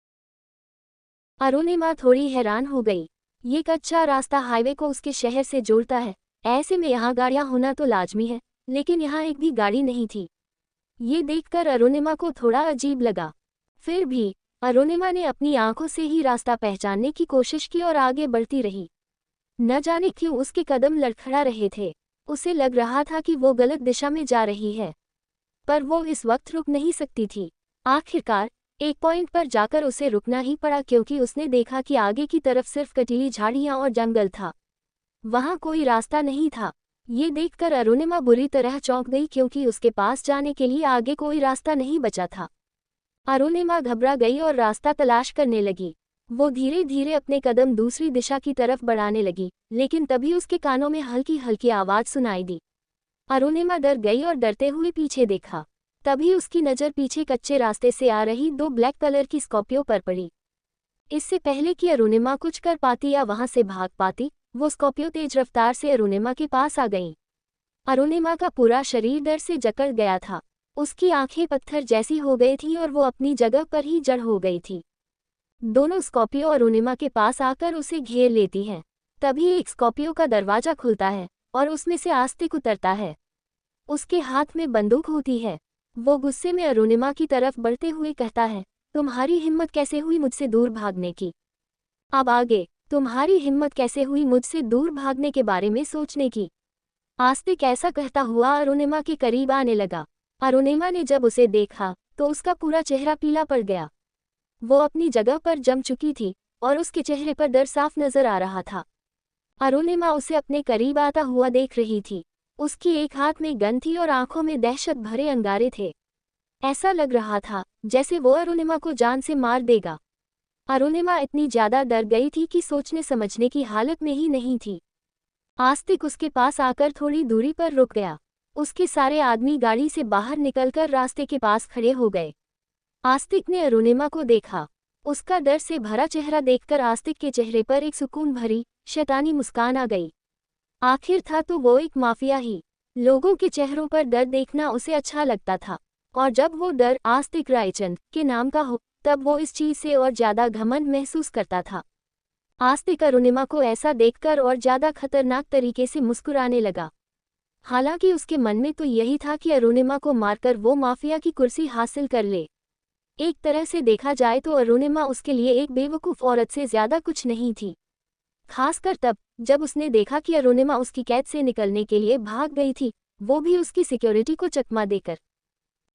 अरुणिमा थोड़ी हैरान हो गई। ये कच्चा रास्ता हाईवे को उसके शहर से जोड़ता है। ऐसे में यहाँ गाड़ियाँ होना तो लाजमी है, लेकिन यहाँ एक भी गाड़ी नहीं थी। ये देखकर अरुणिमा को थोड़ा अजीब लगा। फिर भी अरुणिमा ने अपनी आंखों से ही रास्ता पहचानने की कोशिश की और आगे बढ़ती रही। न जाने क्यों उसके कदम लड़खड़ा रहे थे। उसे लग रहा था कि वो गलत दिशा में जा रही है, पर वो इस वक्त रुक नहीं सकती थी। आखिरकार एक पॉइंट पर जाकर उसे रुकना ही पड़ा, क्योंकि उसने देखा कि आगे की तरफ सिर्फ कटीली झाड़ियां और जंगल था। वहां कोई रास्ता नहीं था। ये देखकर अरुणिमा बुरी तरह चौंक गई, क्योंकि उसके पास जाने के लिए आगे कोई रास्ता नहीं बचा था। अरुणिमा घबरा गई और रास्ता तलाश करने लगी। वो धीरे धीरे अपने कदम दूसरी दिशा की तरफ बढ़ाने लगी, लेकिन तभी उसके कानों में हल्की हल्की आवाज सुनाई दी। अरुणिमा डर गई और डरते हुए पीछे देखा। तभी उसकी नज़र पीछे कच्चे रास्ते से आ रही 2 ब्लैक कलर की स्कॉर्पियो पर पड़ी। इससे पहले कि अरुणिमा कुछ कर पाती या वहां से भाग पाती, वो स्कॉर्पियो तेज रफ्तार से अरुणिमा के पास आ गईं। अरुणिमा का पूरा शरीर डर से जकड़ गया था। उसकी आंखें पत्थर जैसी हो गई थीं और वो अपनी जगह पर ही जड़ हो गई थी। दोनों स्कॉर्पियो अरुणिमा के पास आकर उसे घेर लेती हैं। तभी एक स्कॉर्पियो का दरवाजा खुलता है और उसमें से आस्तिक उतरता है। उसके हाथ में बंदूक होती है। वो गुस्से में अरुणिमा की तरफ बढ़ते हुए कहता है, तुम्हारी हिम्मत कैसे हुई मुझसे दूर भागने की? अब आगे तुम्हारी हिम्मत कैसे हुई मुझसे दूर भागने के बारे में सोचने की? आस्तिक ऐसा कहता हुआ अरुणिमा के करीब आने लगा। अरुणिमा ने जब उसे देखा तो उसका पूरा चेहरा पीला पड़ गया। वो अपनी जगह पर जम चुकी थी और उसके चेहरे पर डर साफ नजर आ रहा था। अरुणिमा उसे अपने करीब आता हुआ देख रही थी। उसकी एक हाथ में गन थी और आंखों में दहशत भरे अंगारे थे। ऐसा लग रहा था जैसे वो अरुणिमा को जान से मार देगा। अरुणिमा इतनी ज्यादा डर गई थी कि सोचने समझने की हालत में ही नहीं थी। आस्तिक उसके पास आकर थोड़ी दूरी पर रुक गया। उसके सारे आदमी गाड़ी से बाहर निकलकर रास्ते के पास खड़े हो गए। आस्तिक ने अरुणिमा को देखा। उसका डर से भरा चेहरा देखकर आस्तिक के चेहरे पर एक सुकून भरी शैतानी मुस्कान आ गई। आखिर था तो वो एक माफिया ही। लोगों के चेहरों पर डर देखना उसे अच्छा लगता था, और जब वो डर आस्तिक रायचंद के नाम का हो तब वो इस चीज से और ज्यादा घमंड महसूस करता था। आस्तिक अरुणिमा को ऐसा देखकर और ज्यादा खतरनाक तरीके से मुस्कुराने लगा। हालांकि उसके मन में तो यही था कि अरुणिमा को मारकर वो माफिया की कुर्सी हासिल कर ले। एक तरह से देखा जाए तो अरुणिमा उसके लिए एक बेवकूफ़ औरत से ज्यादा कुछ नहीं थी। खासकर तब जब उसने देखा कि अरुणिमा उसकी कैद से निकलने के लिए भाग गई थी, वो भी उसकी सिक्योरिटी को चकमा देकर।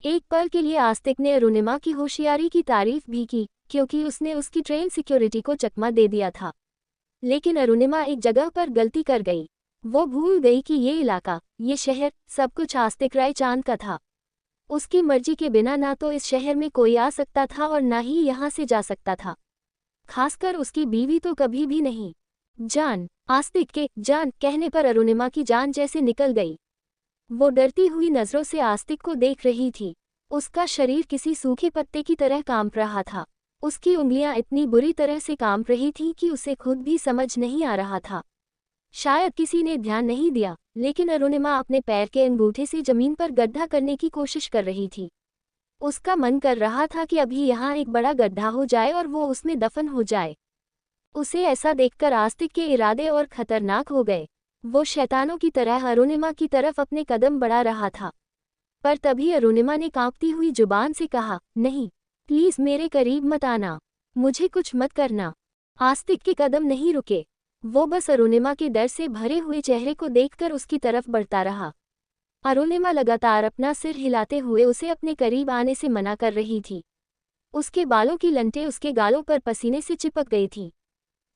एक पल के लिए आस्तिक ने अरुणिमा की होशियारी की तारीफ भी की, क्योंकि उसने उसकी ट्रेन सिक्योरिटी को चकमा दे दिया था। लेकिन अरुणिमा एक जगह पर गलती कर गई। वो भूल गई कि ये इलाका, ये शहर, सब कुछ आस्तिक रायचांद का था। उसकी मर्जी के बिना ना तो इस शहर में कोई आ सकता था और ना ही यहाँ से जा सकता था। खासकर उसकी बीवी तो कभी भी नहीं। जान, आस्तिक के जान कहने पर अरुणिमा की जान जैसे निकल गई। वो डरती हुई नजरों से आस्तिक को देख रही थी। उसका शरीर किसी सूखे पत्ते की तरह कांप रहा था। उसकी उंगलियां इतनी बुरी तरह से कांप रही थीं कि उसे खुद भी समझ नहीं आ रहा था। शायद किसी ने ध्यान नहीं दिया, लेकिन अरुणिमा अपने पैर के अंगूठे से जमीन पर गड्ढा करने की कोशिश कर रही थी। उसका मन कर रहा था कि अभी यहाँ एक बड़ा गड्ढा हो जाए और वो उसमें दफन हो जाए। उसे ऐसा देखकर आस्तिक के इरादे और खतरनाक हो गए। वो शैतानों की तरह अरुणिमा की तरफ अपने कदम बढ़ा रहा था। पर तभी अरुणिमा ने कांपती हुई जुबान से कहा, नहीं, प्लीज मेरे करीब मत आना, मुझे कुछ मत करना। आस्तिक के कदम नहीं रुके। वो बस अरुणिमा के डर से भरे हुए चेहरे को देखकर उसकी तरफ बढ़ता रहा। अरुणिमा लगातार अपना सिर हिलाते हुए उसे अपने करीब आने से मना कर रही थी। उसके बालों की लंटें उसके गालों पर पसीने से चिपक गई थीं।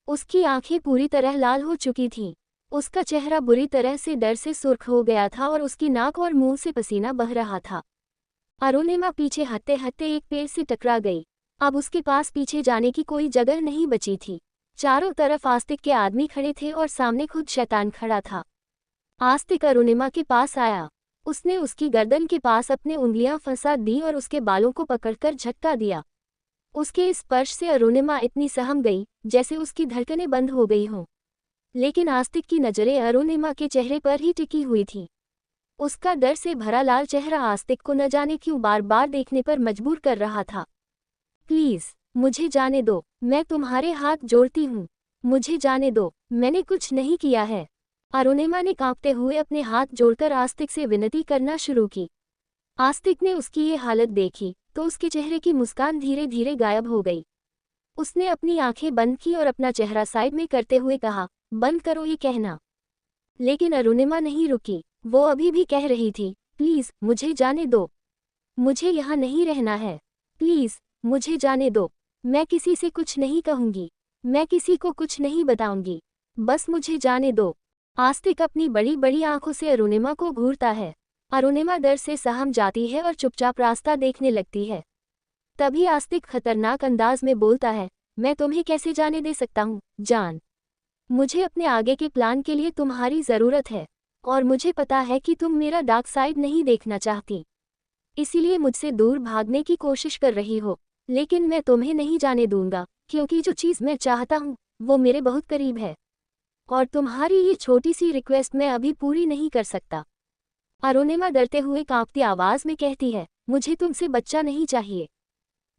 उसकी आंखें पूरी तरह लाल हो चुकी थीं। उसका चेहरा बुरी तरह से डर से सुर्ख हो गया था और उसकी नाक और मुंह से पसीना बह रहा था। अरुणिमा पीछे हटते हटते एक पेड़ से टकरा गई। अब उसके पास पीछे जाने की कोई जगह नहीं बची थी। चारों तरफ आस्तिक के आदमी खड़े थे और सामने खुद शैतान खड़ा था। आस्तिक अरुणिमा के पास आया। उसने उसकी गर्दन के पास अपने उंगलियां फंसा दी और उसके बालों को पकड़कर झटका दिया। उसके इस स्पर्श से अरुणिमा इतनी सहम गई जैसे उसकी धड़कनें बंद हो गई हों। लेकिन आस्तिक की नजरें अरुणिमा के चेहरे पर ही टिकी हुई थी। उसका डर से भरा लाल चेहरा आस्तिक को न जाने क्यों बार बार देखने पर मजबूर कर रहा था। प्लीज मुझे जाने दो, मैं तुम्हारे हाथ जोड़ती हूँ, मुझे जाने दो, मैंने कुछ नहीं किया है। अरुणिमा ने कांपते हुए अपने हाथ जोड़कर आस्तिक से विनती करना शुरू की। आस्तिक ने उसकी ये हालत देखी तो उसके चेहरे की मुस्कान धीरे धीरे गायब हो गई। उसने अपनी आंखें बंद की और अपना चेहरा साइड में करते हुए कहा, बंद करो ये कहना। लेकिन अरुणिमा नहीं रुकी। वो अभी भी कह रही थी, प्लीज मुझे जाने दो, मुझे यहाँ नहीं रहना है, प्लीज मुझे जाने दो, मैं किसी से कुछ नहीं कहूंगी, मैं किसी को कुछ नहीं बताऊंगी, बस मुझे जाने दो। आस्तिक अपनी बड़ी बड़ी आंखों से अरुणिमा को घूरता है। अरुणिमा डर से सहम जाती है और चुपचाप रास्ता देखने लगती है। तभी आस्तिक खतरनाक अंदाज में बोलता है, मैं तुम्हें कैसे जाने दे सकता हूँ जान। मुझे अपने आगे के प्लान के लिए तुम्हारी ज़रूरत है और मुझे पता है कि तुम मेरा डार्क साइड नहीं देखना चाहती, इसीलिए मुझसे दूर भागने की कोशिश कर रही हो। लेकिन मैं तुम्हें नहीं जाने दूंगा क्योंकि जो चीज़ मैं चाहता हूँ वो मेरे बहुत करीब है और तुम्हारी ये छोटी सी रिक्वेस्ट मैं अभी पूरी नहीं कर सकता। अरुणिमा डरते हुए कांपती आवाज़ में कहती है, मुझे तुमसे बच्चा नहीं चाहिए,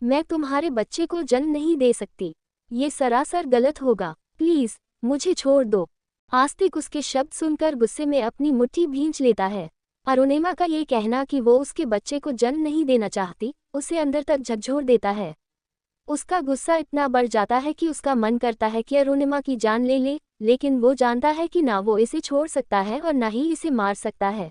मैं तुम्हारे बच्चे को जन्म नहीं दे सकती, ये सरासर गलत होगा, प्लीज़ मुझे छोड़ दो। आस्तिक उसके शब्द सुनकर गुस्से में अपनी मुट्ठी भींच लेता है। अरुणिमा का ये कहना कि वो उसके बच्चे को जन्म नहीं देना चाहती उसे अंदर तक झकझोर देता है। उसका गुस्सा इतना बढ़ जाता है कि उसका मन करता है कि अरुणिमा की जान ले ले, लेकिन वो जानता है कि ना वो इसे छोड़ सकता है और ना ही इसे मार सकता है।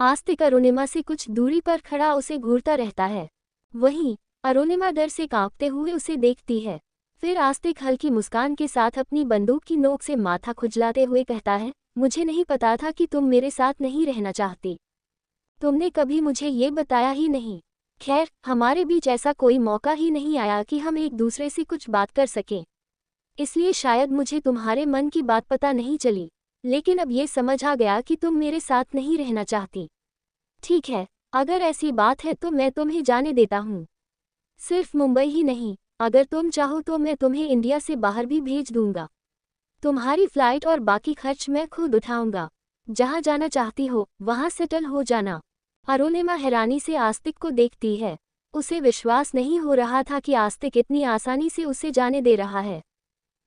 आस्तिक अरुणिमा से कुछ दूरी पर खड़ा उसे घूरता रहता है। वहीं अरुणिमा डर से कांपते हुए उसे देखती है। फिर आस्तिक हल्की मुस्कान के साथ अपनी बंदूक की नोक से माथा खुजलाते हुए कहता है, मुझे नहीं पता था कि तुम मेरे साथ नहीं रहना चाहती, तुमने कभी मुझे ये बताया ही नहीं। खैर, हमारे बीच ऐसा कोई मौका ही नहीं आया कि हम एक दूसरे से कुछ बात कर सकें, इसलिए शायद मुझे तुम्हारे मन की बात पता नहीं चली, लेकिन अब ये समझ आ गया कि तुम मेरे साथ नहीं रहना चाहती। ठीक है, अगर ऐसी बात है तो मैं तुम्हें जाने देता हूँ। सिर्फ मुंबई ही नहीं, अगर तुम चाहो तो मैं तुम्हें इंडिया से बाहर भी भेज दूंगा। तुम्हारी फ्लाइट और बाकी खर्च मैं खुद उठाऊंगा। जहाँ जाना चाहती हो वहाँ सेटल हो जाना। अरुणिमा हैरानी से आस्तिक को देखती है। उसे विश्वास नहीं हो रहा था कि आस्तिक इतनी आसानी से उसे जाने दे रहा है।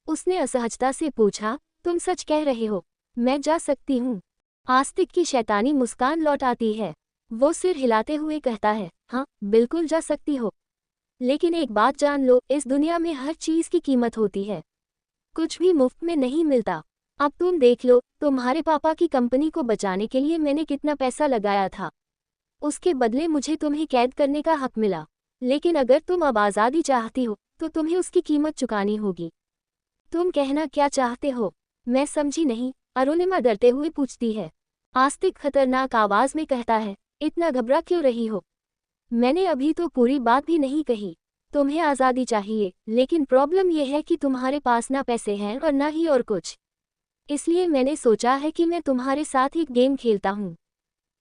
उसने असहजता से पूछा, तुम सच कह रहे हो, मैं जा सकती हूँ? आस्तिक की शैतानी मुस्कान लौट आती है। वो सिर हिलाते हुए कहता है, हाँ बिल्कुल जा सकती हो, लेकिन एक बात जान लो, इस दुनिया में हर चीज़ की कीमत होती है, कुछ भी मुफ्त में नहीं मिलता। अब तुम देख लो, तुम्हारे पापा की कंपनी को बचाने के लिए मैंने कितना पैसा लगाया था, उसके बदले मुझे तुम्हें कैद करने का हक मिला, लेकिन अगर तुम अब आज़ादी चाहती हो तो तुम्हें उसकी कीमत चुकानी होगी। तुम कहना क्या चाहते हो? मैं समझी नहीं, अरुणिमा डरते हुए पूछती है। आस्तिक खतरनाक आवाज़ में कहता है, इतना घबरा क्यों रही हो? मैंने अभी तो पूरी बात भी नहीं कही। तुम्हें आज़ादी चाहिए, लेकिन प्रॉब्लम यह है कि तुम्हारे पास ना पैसे हैं और ना ही और कुछ। इसलिए मैंने सोचा है कि मैं तुम्हारे साथ एक गेम खेलता हूँ,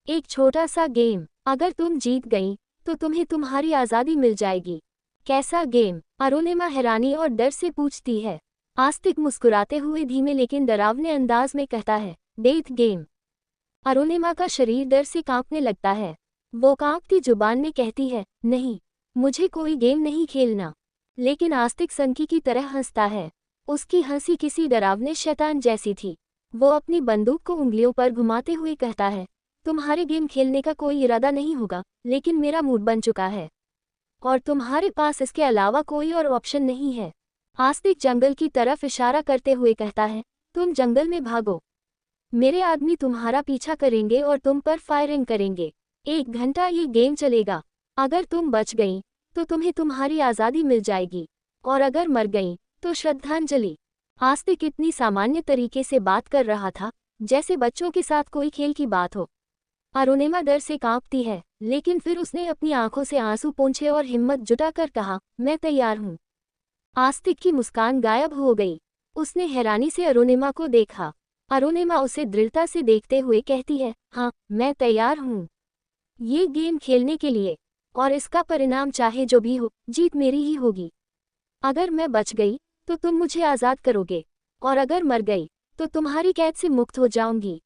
एक छोटा सा गेम। अगर तुम जीत गई तो तुम्हें तुम्हारी आज़ादी मिल जाएगी। कैसा गेम? अरुणिमा हैरानी और डर से पूछती है। आस्तिक मुस्कुराते हुए धीमे लेकिन डरावने अंदाज में कहता है, डेथ गेम। अरुणिमा का शरीर डर से कांपने लगता है। वो कांपती जुबान में कहती है, नहीं, मुझे कोई गेम नहीं खेलना। लेकिन आस्तिक सनकी की तरह हंसता है। उसकी हंसी किसी डरावने शैतान जैसी थी। वो अपनी बंदूक को उंगलियों पर घुमाते हुए कहता है, तुम्हारे गेम खेलने का कोई इरादा नहीं होगा, लेकिन मेरा मूड बन चुका है और तुम्हारे पास इसके अलावा कोई और ऑप्शन नहीं है। आस्तिक जंगल की तरफ इशारा करते हुए कहता है, तुम जंगल में भागो। मेरे आदमी तुम्हारा पीछा करेंगे और तुम पर फायरिंग करेंगे। 1 घंटा ये गेम चलेगा। अगर तुम बच गई तो तुम्हें तुम्हारी आज़ादी मिल जाएगी, और अगर मर गई तो श्रद्धांजलि। आस्तिक इतनी सामान्य तरीके से बात कर रहा था जैसे बच्चों के साथ कोई खेल की बात हो। अरुणिमा डर से कांपती है, लेकिन फिर उसने अपनी आंखों से आंसू पोंछे और हिम्मत जुटाकर कहा, मैं तैयार हूँ। आस्तिक की मुस्कान गायब हो गई। उसने हैरानी से अरुणिमा को देखा। अरुणिमा उसे दृढ़ता से देखते हुए कहती है, हाँ, मैं तैयार हूँ। ये गेम खेलने के लिए, और इसका परिणाम चाहे जो भी हो, जीत मेरी ही होगी। अगर मैं बच गई तो तुम मुझे आज़ाद करोगे, और अगर मर गई तो तुम्हारी कैद से मुक्त हो जाऊंगी।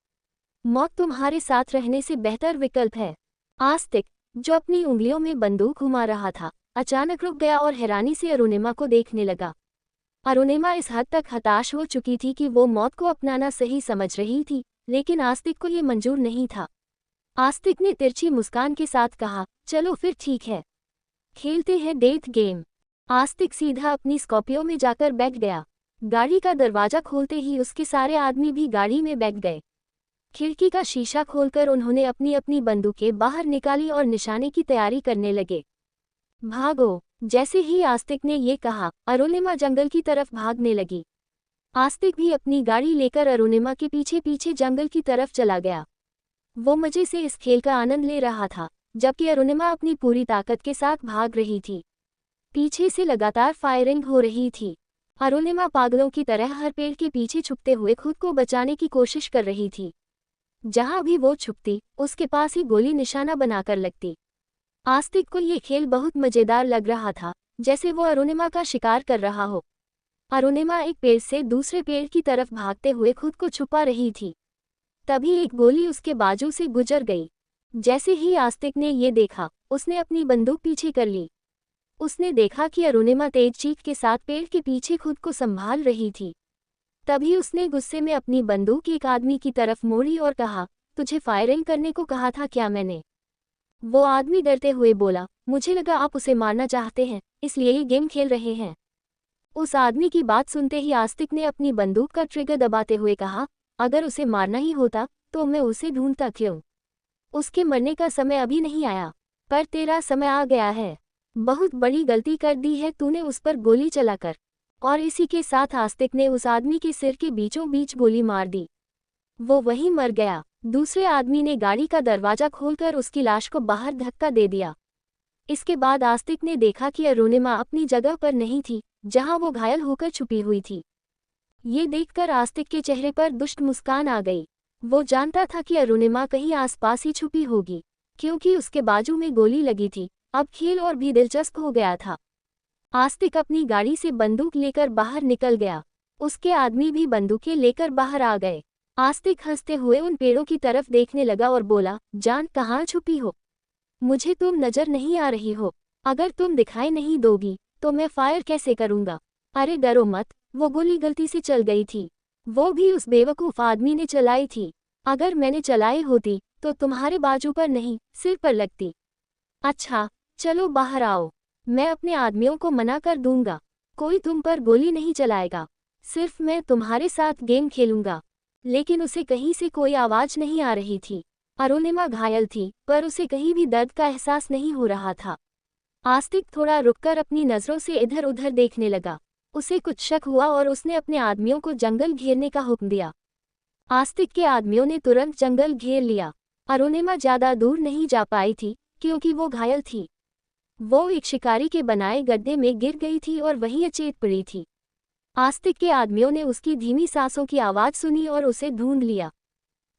मौत तुम्हारे साथ रहने से बेहतर विकल्प है। आस्तिक, जो अपनी उंगलियों में बंदूक घुमा रहा था, अचानक रुक गया और हैरानी से अरुणिमा को देखने लगा। अरुणिमा इस हद तक हताश हो चुकी थी कि वो मौत को अपनाना सही समझ रही थी, लेकिन आस्तिक को ये मंजूर नहीं था। आस्तिक ने तिरछी मुस्कान के साथ कहा, चलो फिर ठीक है, खेलते हैं डेथ गेम। आस्तिक सीधा अपनी स्कॉर्पियो में जाकर बैठ गया। गाड़ी का दरवाजा खोलते ही उसके सारे आदमी भी गाड़ी में बैठ गए। खिड़की का शीशा खोलकर उन्होंने अपनी अपनी बंदूकें बाहर निकाली और निशाने की तैयारी करने लगे। भागो! जैसे ही आस्तिक ने ये कहा, अरुणिमा जंगल की तरफ भागने लगी। आस्तिक भी अपनी गाड़ी लेकर अरुणिमा के पीछे पीछे जंगल की तरफ चला गया। वो मजे से इस खेल का आनंद ले रहा था, जबकि अरुणिमा अपनी पूरी ताकत के साथ भाग रही थी। पीछे से लगातार फायरिंग हो रही थी। अरुणिमा पागलों की तरह हर पेड़ के पीछे छुपते हुए खुद को बचाने की कोशिश कर रही थी। जहां भी वो छुपती, उसके पास ही गोली निशाना बनाकर लगती। आस्तिक को ये खेल बहुत मजेदार लग रहा था, जैसे वो अरुणिमा का शिकार कर रहा हो। अरुणिमा एक पेड़ से दूसरे पेड़ की तरफ भागते हुए खुद को छुपा रही थी। तभी एक गोली उसके बाजू से गुजर गई। जैसे ही आस्तिक ने ये देखा, उसने अपनी बंदूक पीछे कर ली। उसने देखा कि अरुणिमा तेज चीख के साथ पेड़ के पीछे खुद को संभाल रही थी। तभी उसने गुस्से में अपनी बंदूक एक आदमी की तरफ मोड़ी और कहा, तुझे फायरिंग करने को कहा था क्या मैंने? वो आदमी डरते हुए बोला, मुझे लगा आप उसे मारना चाहते हैं, इसलिए ये गेम खेल रहे हैं। उस आदमी की बात सुनते ही आस्तिक ने अपनी बंदूक का ट्रिगर दबाते हुए कहा, अगर उसे मारना ही होता तो मैं उसे ढूंढता क्यों? उसके मरने का समय अभी नहीं आया, पर तेरा समय आ गया है। बहुत बड़ी गलती कर दी है तूने उस पर गोली चलाकर। और इसी के साथ आस्तिक ने उस आदमी के सिर के बीचों बीच गोली मार दी। वो वहीं मर गया। दूसरे आदमी ने गाड़ी का दरवाजा खोलकर उसकी लाश को बाहर धक्का दे दिया। इसके बाद आस्तिक ने देखा कि अरुणिमा अपनी जगह पर नहीं थी, जहां वो घायल होकर छुपी हुई थी। ये देखकर आस्तिक के चेहरे पर दुष्ट मुस्कान आ गई। वो जानता था कि अरुणिमा कहीं आसपास ही छुपी होगी, क्योंकि उसके बाजू में गोली लगी थी। अब खेल और भी दिलचस्प हो गया था। आस्तिक अपनी गाड़ी से बंदूक लेकर बाहर निकल गया। उसके आदमी भी बंदूकें लेकर बाहर आ गए। आस्तिक हंसते हुए उन पेड़ों की तरफ देखने लगा और बोला, जान कहाँ छुपी हो? मुझे तुम नजर नहीं आ रही हो। अगर तुम दिखाई नहीं दोगी तो मैं फायर कैसे करूंगा? अरे डरो मत, वो गोली गलती से चल गई थी। वो भी उस बेवकूफ़ आदमी ने चलाई थी। अगर मैंने चलाई होती तो तुम्हारे बाजू पर नहीं, सिर पर लगती। अच्छा, चलो बाहर आओ। मैं अपने आदमियों को मना कर दूंगा। कोई तुम पर गोली नहीं चलाएगा। सिर्फ मैं तुम्हारे साथ गेम खेलूंगा। लेकिन उसे कहीं से कोई आवाज नहीं आ रही थी। अरुणिमा घायल थी, पर उसे कहीं भी दर्द का एहसास नहीं हो रहा था। आस्तिक थोड़ा रुककर अपनी नजरों से इधर उधर देखने लगा। उसे कुछ शक हुआ और उसने अपने आदमियों को जंगल घेरने का हुक्म दिया। आस्तिक के आदमियों ने तुरंत जंगल घेर लिया। अरुणिमा ज्यादा दूर नहीं जा पाई थी, क्योंकि वो घायल थी। वो एक शिकारी के बनाए गड्ढे में गिर गई थी और वहीं अचेत पड़ी थी। आस्तिक के आदमियों ने उसकी धीमी सांसों की आवाज सुनी और उसे ढूंढ लिया।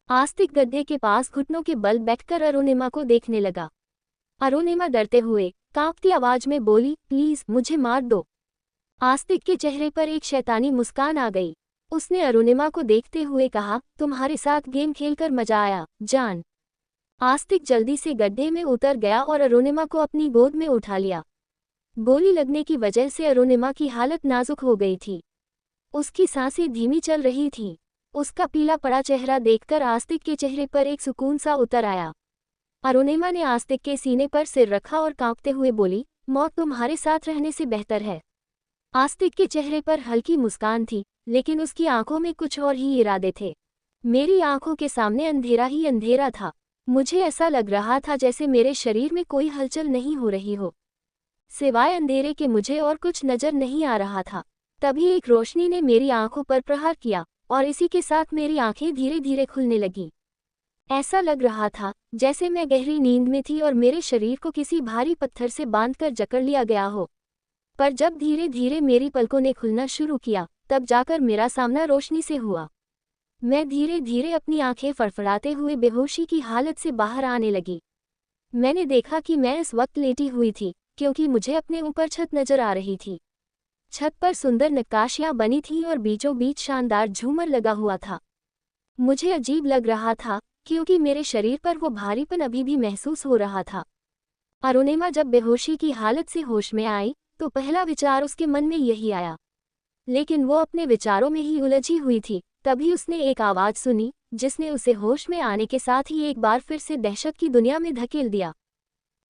आस्तिक गड्ढे के पास घुटनों के बल बैठकर अरुणिमा को देखने लगा। अरुणिमा डरते हुए कांपती आवाज में बोली, प्लीज मुझे मार दो। आस्तिक के चेहरे पर एक शैतानी मुस्कान आ गई। उसने अरुणिमा को देखते हुए कहा, तुम्हारे साथ गेम खेलकर मजा आया, जान। आस्तिक जल्दी से गड्ढे में उतर गया और अरुणिमा को अपनी गोद में उठा लिया। गोली लगने की वजह से अरुणिमा की हालत नाजुक हो गई थी। उसकी सांसें धीमी चल रही थीं। उसका पीला पड़ा चेहरा देखकर आस्तिक के चेहरे पर एक सुकून सा उतर आया। अरुणिमा ने आस्तिक के सीने पर सिर रखा और कांपते हुए बोली, मौत तुम्हारे साथ रहने से बेहतर है। आस्तिक के चेहरे पर हल्की मुस्कान थी, लेकिन उसकी आंखों में कुछ और ही इरादे थे। मेरी आंखों के सामने अंधेरा ही अंधेरा था। मुझे ऐसा लग रहा था जैसे मेरे शरीर में कोई हलचल नहीं हो रही हो। सिवाय अंधेरे के मुझे और कुछ नजर नहीं आ रहा था। तभी एक रोशनी ने मेरी आंखों पर प्रहार किया और इसी के साथ मेरी आंखें धीरे धीरे खुलने लगीं। ऐसा लग रहा था जैसे मैं गहरी नींद में थी और मेरे शरीर को किसी भारी पत्थर से बांधकर जकड़ लिया गया हो। पर जब धीरे धीरे मेरी पलकों ने खुलना शुरू किया, तब जाकर मेरा सामना रोशनी से हुआ। मैं धीरे धीरे अपनी आंखें फड़फड़ाते हुए बेहोशी की हालत से बाहर आने लगी। मैंने देखा कि मैं इस वक्त लेटी हुई थी, क्योंकि मुझे अपने ऊपर छत नजर आ रही थी। छत पर सुंदर नक्काशियां बनी थीं और बीचों बीच शानदार झूमर लगा हुआ था। मुझे अजीब लग रहा था, क्योंकि मेरे शरीर पर वो भारीपन अभी भी महसूस हो रहा था। अरुणिमा जब बेहोशी की हालत से होश में आई, तो पहला विचार उसके मन में यही आया। लेकिन वो अपने विचारों में ही उलझी हुई थी। तभी उसने एक आवाज़ सुनी, जिसने उसे होश में आने के साथ ही एक बार फिर से दहशत की दुनिया में धकेल दिया।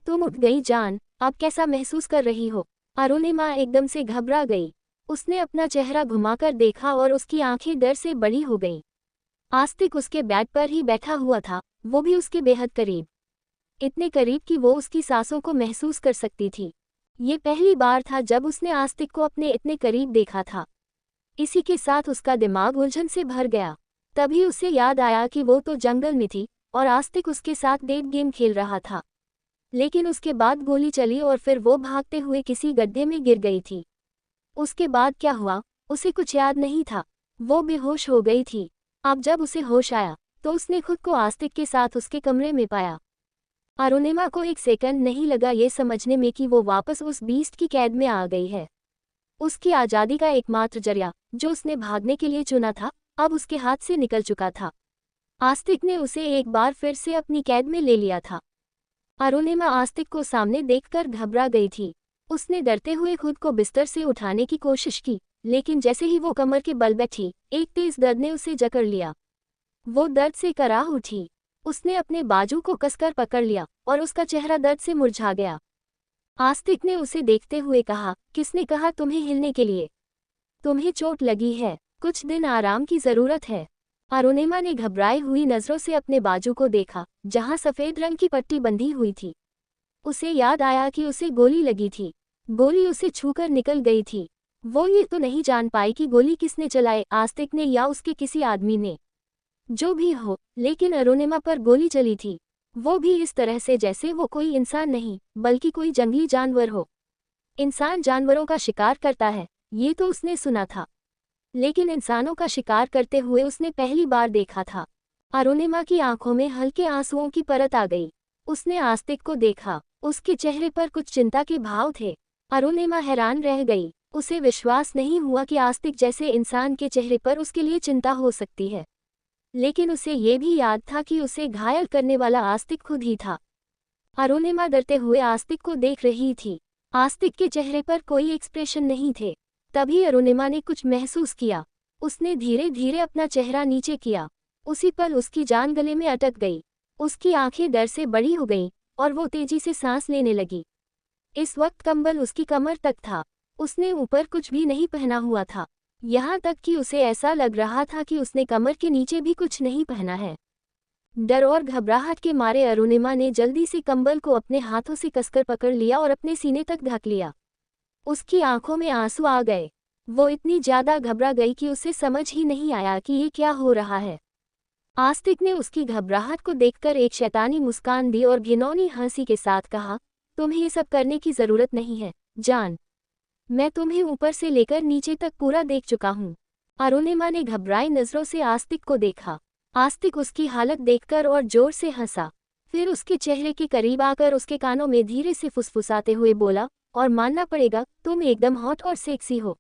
तुम उठ गई जान, अब कैसा महसूस कर रही हो? अरुणिमा एकदम से घबरा गई। उसने अपना चेहरा घुमाकर देखा और उसकी आंखें डर से बड़ी हो गईं। आस्तिक उसके बेड पर ही बैठा हुआ था, वो भी उसके बेहद करीब। इतने करीब कि वो उसकी सांसों को महसूस कर सकती थी। ये पहली बार था जब उसने आस्तिक को अपने इतने करीब देखा था। इसी के साथ उसका दिमाग उलझन से भर गया। तभी उसे याद आया कि वो तो जंगल में थी और आस्तिक उसके साथ डेट गेम खेल रहा था। लेकिन उसके बाद गोली चली और फिर वो भागते हुए किसी गड्ढे में गिर गई थी। उसके बाद क्या हुआ, उसे कुछ याद नहीं था। वो बेहोश हो गई थी। अब जब उसे होश आया, तो उसने खुद को आस्तिक के साथ उसके कमरे में पाया। अरुणिमा को एक सेकंड नहीं लगा ये समझने में कि वो वापस उस बीस्ट की कैद में आ गई है। उसकी आज़ादी का एकमात्र जरिया, जो उसने भागने के लिए चुना था, अब उसके हाथ से निकल चुका था। आस्तिक ने उसे एक बार फिर से अपनी कैद में ले लिया था। अरुणिमा आस्तिक को सामने देखकर घबरा गई थी। उसने डरते हुए खुद को बिस्तर से उठाने की कोशिश की, लेकिन जैसे ही वो कमर के बल बैठी, एक तेज दर्द ने उसे जकड़ लिया। वो दर्द से कराह उठी। उसने अपने बाजू को कसकर पकड़ लिया और उसका चेहरा दर्द से मुरझा गया। आस्तिक ने उसे देखते हुए कहा, किसने कहा तुम्हें हिलने के लिए? तुम्हें चोट लगी है, कुछ दिन आराम की जरूरत है। अरुणिमा ने घबराई हुई नजरों से अपने बाजू को देखा, जहां सफेद रंग की पट्टी बंधी हुई थी। उसे याद आया कि उसे गोली लगी थी। गोली उसे छूकर निकल गई थी। वो ये तो नहीं जान पाई कि गोली किसने चलाई, आस्तिक ने या उसके किसी आदमी ने। जो भी हो, लेकिन अरुणिमा पर गोली चली थी, वो भी इस तरह से जैसे वो कोई इंसान नहीं, बल्कि कोई जंगली जानवर हो। इंसान जानवरों का शिकार करता है, ये तो उसने सुना था, लेकिन इंसानों का शिकार करते हुए उसने पहली बार देखा था। अरुणिमा की आंखों में हल्के आंसुओं की परत आ गई। उसने आस्तिक को देखा, उसके चेहरे पर कुछ चिंता के भाव थे। अरुणिमा हैरान रह गई। उसे विश्वास नहीं हुआ कि आस्तिक जैसे इंसान के चेहरे पर उसके लिए चिंता हो सकती है। लेकिन उसे ये भी याद था कि उसे घायल करने वाला आस्तिक खुद ही था। अरुणिमा डरते हुए आस्तिक को देख रही थी। आस्तिक के चेहरे पर कोई एक्सप्रेशन नहीं थे। तभी अरुणिमा ने कुछ महसूस किया। उसने धीरे धीरे अपना चेहरा नीचे किया। उसी पल उसकी जान गले में अटक गई। उसकी आंखें डर से बड़ी हो गईं और वो तेजी से सांस लेने लगी। इस वक्त कंबल उसकी कमर तक था। उसने ऊपर कुछ भी नहीं पहना हुआ था, यहाँ तक कि उसे ऐसा लग रहा था कि उसने कमर के नीचे भी कुछ नहीं पहना है। डर और घबराहट के मारे अरुणिमा ने जल्दी से कंबल को अपने हाथों से कसकर पकड़ लिया और अपने सीने तक ढक लिया। उसकी आंखों में आंसू आ गए। वो इतनी ज्यादा घबरा गई कि उसे समझ ही नहीं आया कि ये क्या हो रहा है। आस्तिक ने उसकी घबराहट को देखकर एक शैतानी मुस्कान दी और घिनौनी हंसी के साथ कहा, तुम्हें ये सब करने की जरूरत नहीं है, जान। मैं तुम्हें ऊपर से लेकर नीचे तक पूरा देख चुका हूँ। अरुणिमा ने घबराई नजरों से आस्तिक को देखा। आस्तिक उसकी हालत देखकर और जोर से हंसा। फिर उसके चेहरे के करीब आकर उसके कानों में धीरे से फुसफुसाते हुए बोला, और मानना पड़ेगा, तुम एकदम हॉट और सेक्सी हो।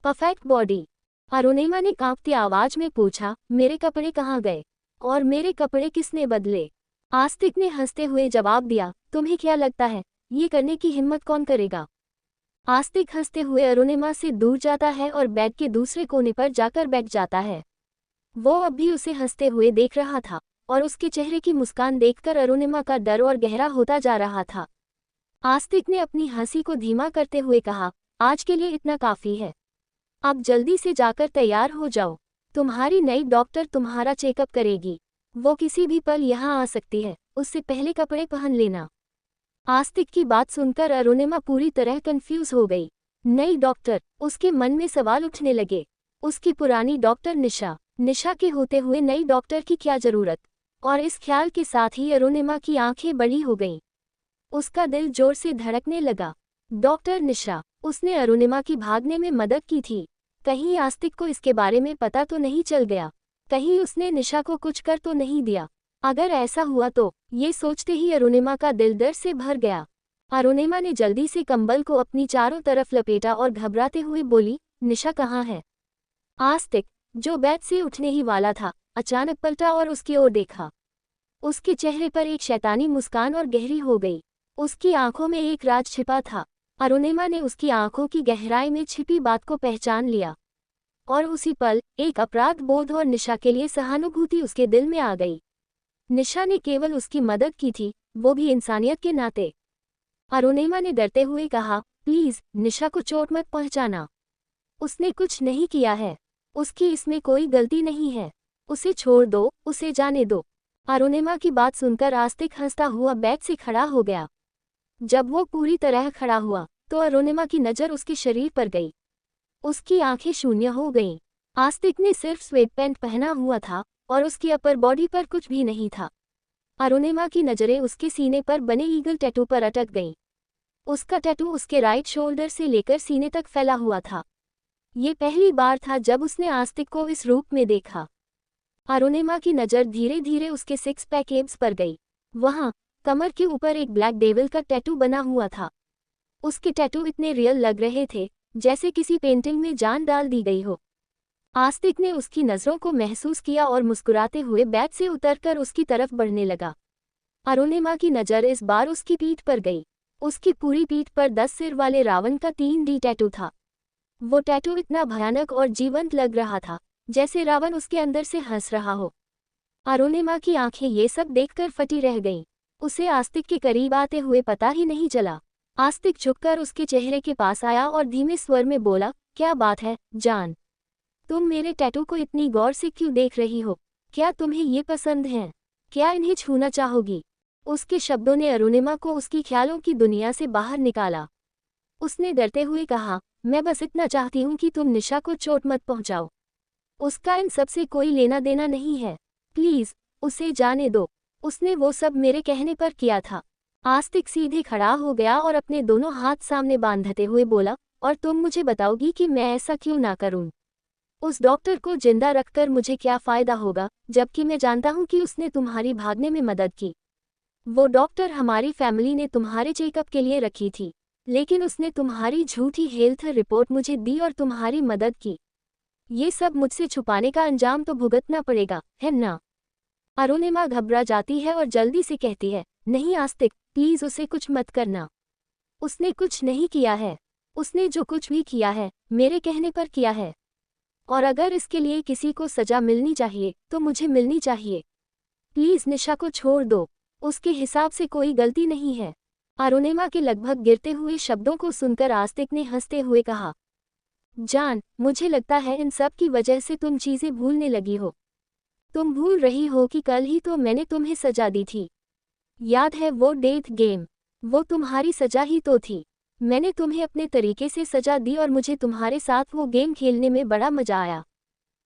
Perfect body. अरुणिमा ने कांपती आवाज में पूछा, मेरे कपड़े कहाँ गए? और मेरे कपड़े किसने बदले? आस्तिक ने हंसते हुए जवाब दिया, तुम्हें क्या लगता है, ये करने की हिम्मत कौन करेगा? आस्तिक हंसते हुए अरुणिमा से दूर जाता है और बेड के दूसरे कोने पर जाकर बैठ जाता है। वो अब भी उसे हंसते हुए देख रहा था और उसके चेहरे की मुस्कान देखकर अरुणिमा का डर और गहरा होता जा रहा था। आस्तिक ने अपनी हंसी को धीमा करते हुए कहा, आज के लिए इतना काफी है। आप जल्दी से जाकर तैयार हो जाओ, तुम्हारी नई डॉक्टर तुम्हारा चेकअप करेगी। वो किसी भी पल यहाँ आ सकती है, उससे पहले कपड़े पहन लेना। आस्तिक की बात सुनकर अरुणिमा पूरी तरह कंफ्यूज हो गई। नई डॉक्टर, उसके मन में सवाल उठने लगे। उसकी पुरानी डॉक्टर निशा के होते हुए नई डॉक्टर की क्या जरूरत? और इस ख्याल के साथ ही अरुणिमा की आंखें बड़ी हो गईं। उसका दिल जोर से धड़कने लगा। डॉक्टर निशा, उसने अरुणिमा की भागने में मदद की थी। कहीं आस्तिक को इसके बारे में पता तो नहीं चल गया? कहीं उसने निशा को कुछ कर तो नहीं दिया? अगर ऐसा हुआ तो, ये सोचते ही अरुणिमा का दिल दर्द से भर गया। अरुणिमा ने जल्दी से कंबल को अपनी चारों तरफ लपेटा और घबराते हुए बोली, निशा कहाँ है? आस्तिक, जो बेड से उठने ही वाला था, अचानक पलटा और उसकी ओर देखा। उसके चेहरे पर एक शैतानी मुस्कान और गहरी हो गई। उसकी आंखों में एक राज छिपा था। अरुणिमा ने उसकी आंखों की गहराई में छिपी बात को पहचान लिया, और उसी पल एक अपराध बोध और निशा के लिए सहानुभूति उसके दिल में आ गई। निशा ने केवल उसकी मदद की थी, वो भी इंसानियत के नाते। अरुणिमा ने डरते हुए कहा, प्लीज निशा को चोट मत पहुंचाना। उसने कुछ नहीं किया है, उसकी इसमें कोई गलती नहीं है। उसे छोड़ दो, उसे जाने दो। अरुणिमा की बात सुनकर आस्तिक हंसता हुआ बेड से खड़ा हो गया। जब वो पूरी तरह खड़ा हुआ तो अरुणिमा की नज़र उसके शरीर पर गई। उसकी आंखें शून्य हो गईं। आस्तिक ने सिर्फ स्वेट पैंट पहना हुआ था और उसकी अपर बॉडी पर कुछ भी नहीं था। अरुणिमा की नज़रें उसके सीने पर बने ईगल टैटू पर अटक गईं। उसका टैटू उसके राइट शोल्डर से लेकर सीने तक फैला हुआ था। ये पहली बार था जब उसने आस्तिक को इस रूप में देखा। अरुणिमा की नज़र धीरे धीरे उसके सिक्स पैक एब्स पर गई। वहाँ कमर के ऊपर एक ब्लैक डेविल का टैटू बना हुआ था। उसके टैटू इतने रियल लग रहे थे जैसे किसी पेंटिंग में जान डाल दी गई हो। आस्तिक ने उसकी नज़रों को महसूस किया और मुस्कुराते हुए बेड से उतरकर उसकी तरफ बढ़ने लगा। अरुणिमा की नज़र इस बार उसकी पीठ पर गई। उसकी पूरी पीठ पर 10 सिर वाले रावण का 3D टैटू था। वो टैटू इतना भयानक और जीवंत लग रहा था जैसे रावण उसके अंदर से हंस रहा हो। अरुणिमा की आंखें ये सब देखकर फटी रह गईं। उसे आस्तिक के करीब आते हुए पता ही नहीं चला। आस्तिक झुककर उसके चेहरे के पास आया और धीमे स्वर में बोला, क्या बात है जान? तुम मेरे टैटू को इतनी गौर से क्यों देख रही हो? क्या तुम्हें ये पसंद है? क्या इन्हें छूना चाहोगी? उसके शब्दों ने अरुणिमा को उसकी ख्यालों की दुनिया से बाहर निकाला। उसने डरते हुए कहा, मैं बस इतना चाहती हूँ कि तुम निशा को चोट मत पहुँचाओ। उसका इन सब से कोई लेना देना नहीं है। प्लीज उसे जाने दो। उसने वो सब मेरे कहने पर किया था। आस्तिक सीधे खड़ा हो गया और अपने दोनों हाथ सामने बांधते हुए बोला, और तुम मुझे बताओगी कि मैं ऐसा क्यों ना करूं? उस डॉक्टर को जिंदा रखकर मुझे क्या फ़ायदा होगा, जबकि मैं जानता हूं कि उसने तुम्हारी भागने में मदद की। वो डॉक्टर हमारी फैमिली ने तुम्हारे चेकअप के लिए रखी थी, लेकिन उसने तुम्हारी झूठी हेल्थ रिपोर्ट मुझे दी और तुम्हारी मदद की। ये सब मुझसे छुपाने का अंजाम तो भुगतना पड़ेगा, है ना? अरुणिमा घबरा जाती है और जल्दी से कहती है, नहीं आस्तिक, प्लीज उसे कुछ मत करना। उसने कुछ नहीं किया है। उसने जो कुछ भी किया है मेरे कहने पर किया है, और अगर इसके लिए किसी को सजा मिलनी चाहिए तो मुझे मिलनी चाहिए। प्लीज निशा को छोड़ दो, उसके हिसाब से कोई गलती नहीं है। अरुणिमा के लगभग गिरते हुए शब्दों को सुनकर आस्तिक ने हंसते हुए कहा, जान, मुझे लगता है इन सब की वजह से तुम चीजें भूलने लगी हो। तुम भूल रही हो कि कल ही तो मैंने तुम्हें सजा दी थी। याद है वो डेथ गेम? वो तुम्हारी सजा ही तो थी। मैंने तुम्हें अपने तरीके से सजा दी और मुझे तुम्हारे साथ वो गेम खेलने में बड़ा मजा आया,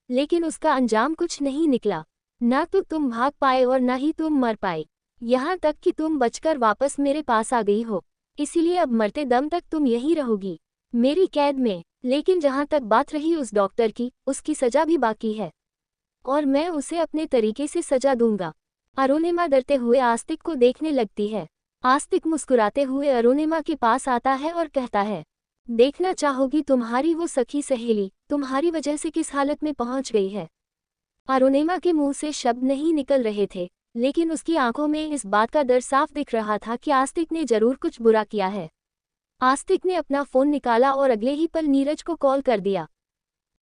लेकिन उसका अंजाम कुछ नहीं निकला। ना तो तुम भाग पाए और ना ही तुम मर पाए, यहाँ तक कि तुम बचकर वापस मेरे पास आ गई हो। इसीलिए अब मरते दम तक तुम यहीं रहोगी, मेरी कैद में। लेकिन जहाँ तक बात रही उस डॉक्टर की, उसकी सजा भी बाकी है, और मैं उसे अपने तरीके से सजा दूंगा। अरुणिमा डरते हुए आस्तिक को देखने लगती है। आस्तिक मुस्कुराते हुए अरुणिमा के पास आता है और कहता है, देखना चाहोगी तुम्हारी वो सखी सहेली तुम्हारी वजह से किस हालत में पहुंच गई है? अरुणिमा के मुंह से शब्द नहीं निकल रहे थे, लेकिन उसकी आंखों में इस बात का डर साफ दिख रहा था कि आस्तिक ने जरूर कुछ बुरा किया है। आस्तिक ने अपना फोन निकाला और अगले ही पल नीरज को कॉल कर दिया।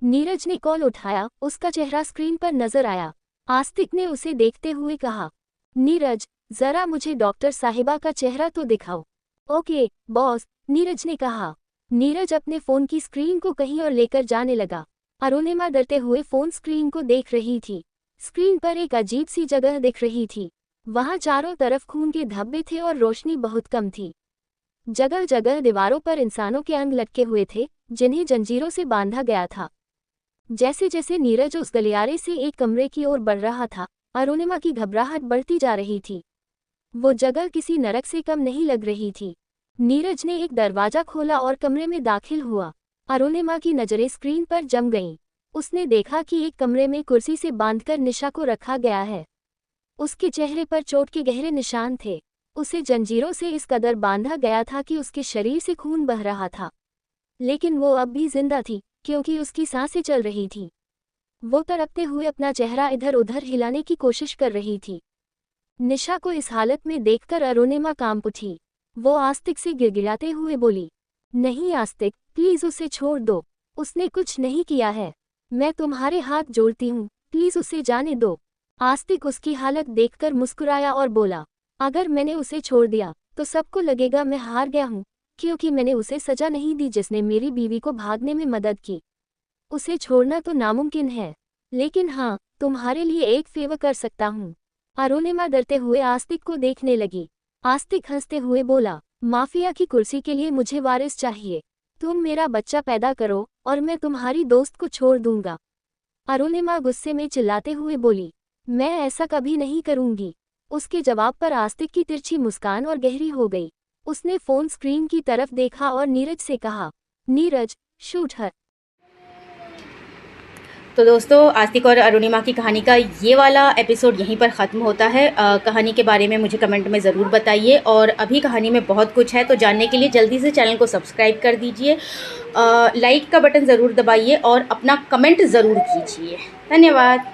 नीरज ने कॉल उठाया, उसका चेहरा स्क्रीन पर नजर आया। आस्तिक ने उसे देखते हुए कहा, नीरज, जरा मुझे डॉक्टर साहिबा का चेहरा तो दिखाओ। ओके बॉस, नीरज ने कहा। नीरज अपने फोन की स्क्रीन को कहीं और लेकर जाने लगा। अरुणिमा डरते हुए फोन स्क्रीन को देख रही थी। स्क्रीन पर एक अजीब सी जगह दिख रही थी। वहां चारों तरफ खून के धब्बे थे और रोशनी बहुत कम थी। जगह जगह दीवारों पर इंसानों के अंग लटके हुए थे, जिन्हें जंजीरों से बांधा गया था। जैसे जैसे नीरज उस गलियारे से एक कमरे की ओर बढ़ रहा था, अरुणिमा की घबराहट बढ़ती जा रही थी। वो जगह किसी नरक से कम नहीं लग रही थी। नीरज ने एक दरवाजा खोला और कमरे में दाखिल हुआ। अरुणिमा की नजरें स्क्रीन पर जम गईं। उसने देखा कि एक कमरे में कुर्सी से बांधकर निशा को रखा गया है। उसके चेहरे पर चोट के गहरे निशान थे। उसे जंजीरों से इस कदर बांधा गया था कि उसके शरीर से खून बह रहा था। लेकिन वो अब भी जिंदा थी, क्योंकि उसकी सांसें चल रही थी। वो तड़पते हुए अपना चेहरा इधर उधर हिलाने की कोशिश कर रही थी। निशा को इस हालत में देखकर अरुणिमा कांप उठी। वो आस्तिक से गिड़गिड़ाते हुए बोली, नहीं आस्तिक, प्लीज उसे छोड़ दो। उसने कुछ नहीं किया है। मैं तुम्हारे हाथ जोड़ती हूँ, प्लीज उसे जाने दो। आस्तिक उसकी हालत देखकर मुस्कुराया और बोला, अगर मैंने उसे छोड़ दिया तो सबको लगेगा मैं हार गया हूँ, क्योंकि मैंने उसे सजा नहीं दी जिसने मेरी बीवी को भागने में मदद की। उसे छोड़ना तो नामुमकिन है, लेकिन हाँ, तुम्हारे लिए एक फेवर कर सकता हूँ। अरुणिमा डरते हुए आस्तिक को देखने लगी। आस्तिक हंसते हुए बोला, माफिया की कुर्सी के लिए मुझे वारिस चाहिए। तुम मेरा बच्चा पैदा करो और मैं तुम्हारी दोस्त को छोड़ दूंगा। अरुणिमा गुस्से में चिल्लाते हुए बोली, मैं ऐसा कभी नहीं करूंगी। उसके जवाब पर आस्तिक की तिरछी मुस्कान और गहरी हो गई। उसने फोन स्क्रीन की तरफ देखा और नीरज से कहा, नीरज, शूट हर। तो दोस्तों, आस्तिक और अरुणिमा की कहानी का ये वाला एपिसोड यहीं पर ख़त्म होता है। कहानी के बारे में मुझे कमेंट में ज़रूर बताइए, और अभी कहानी में बहुत कुछ है, तो जानने के लिए जल्दी से चैनल को सब्सक्राइब कर दीजिए, लाइक का बटन ज़रूर दबाइए और अपना कमेंट ज़रूर कीजिए। धन्यवाद।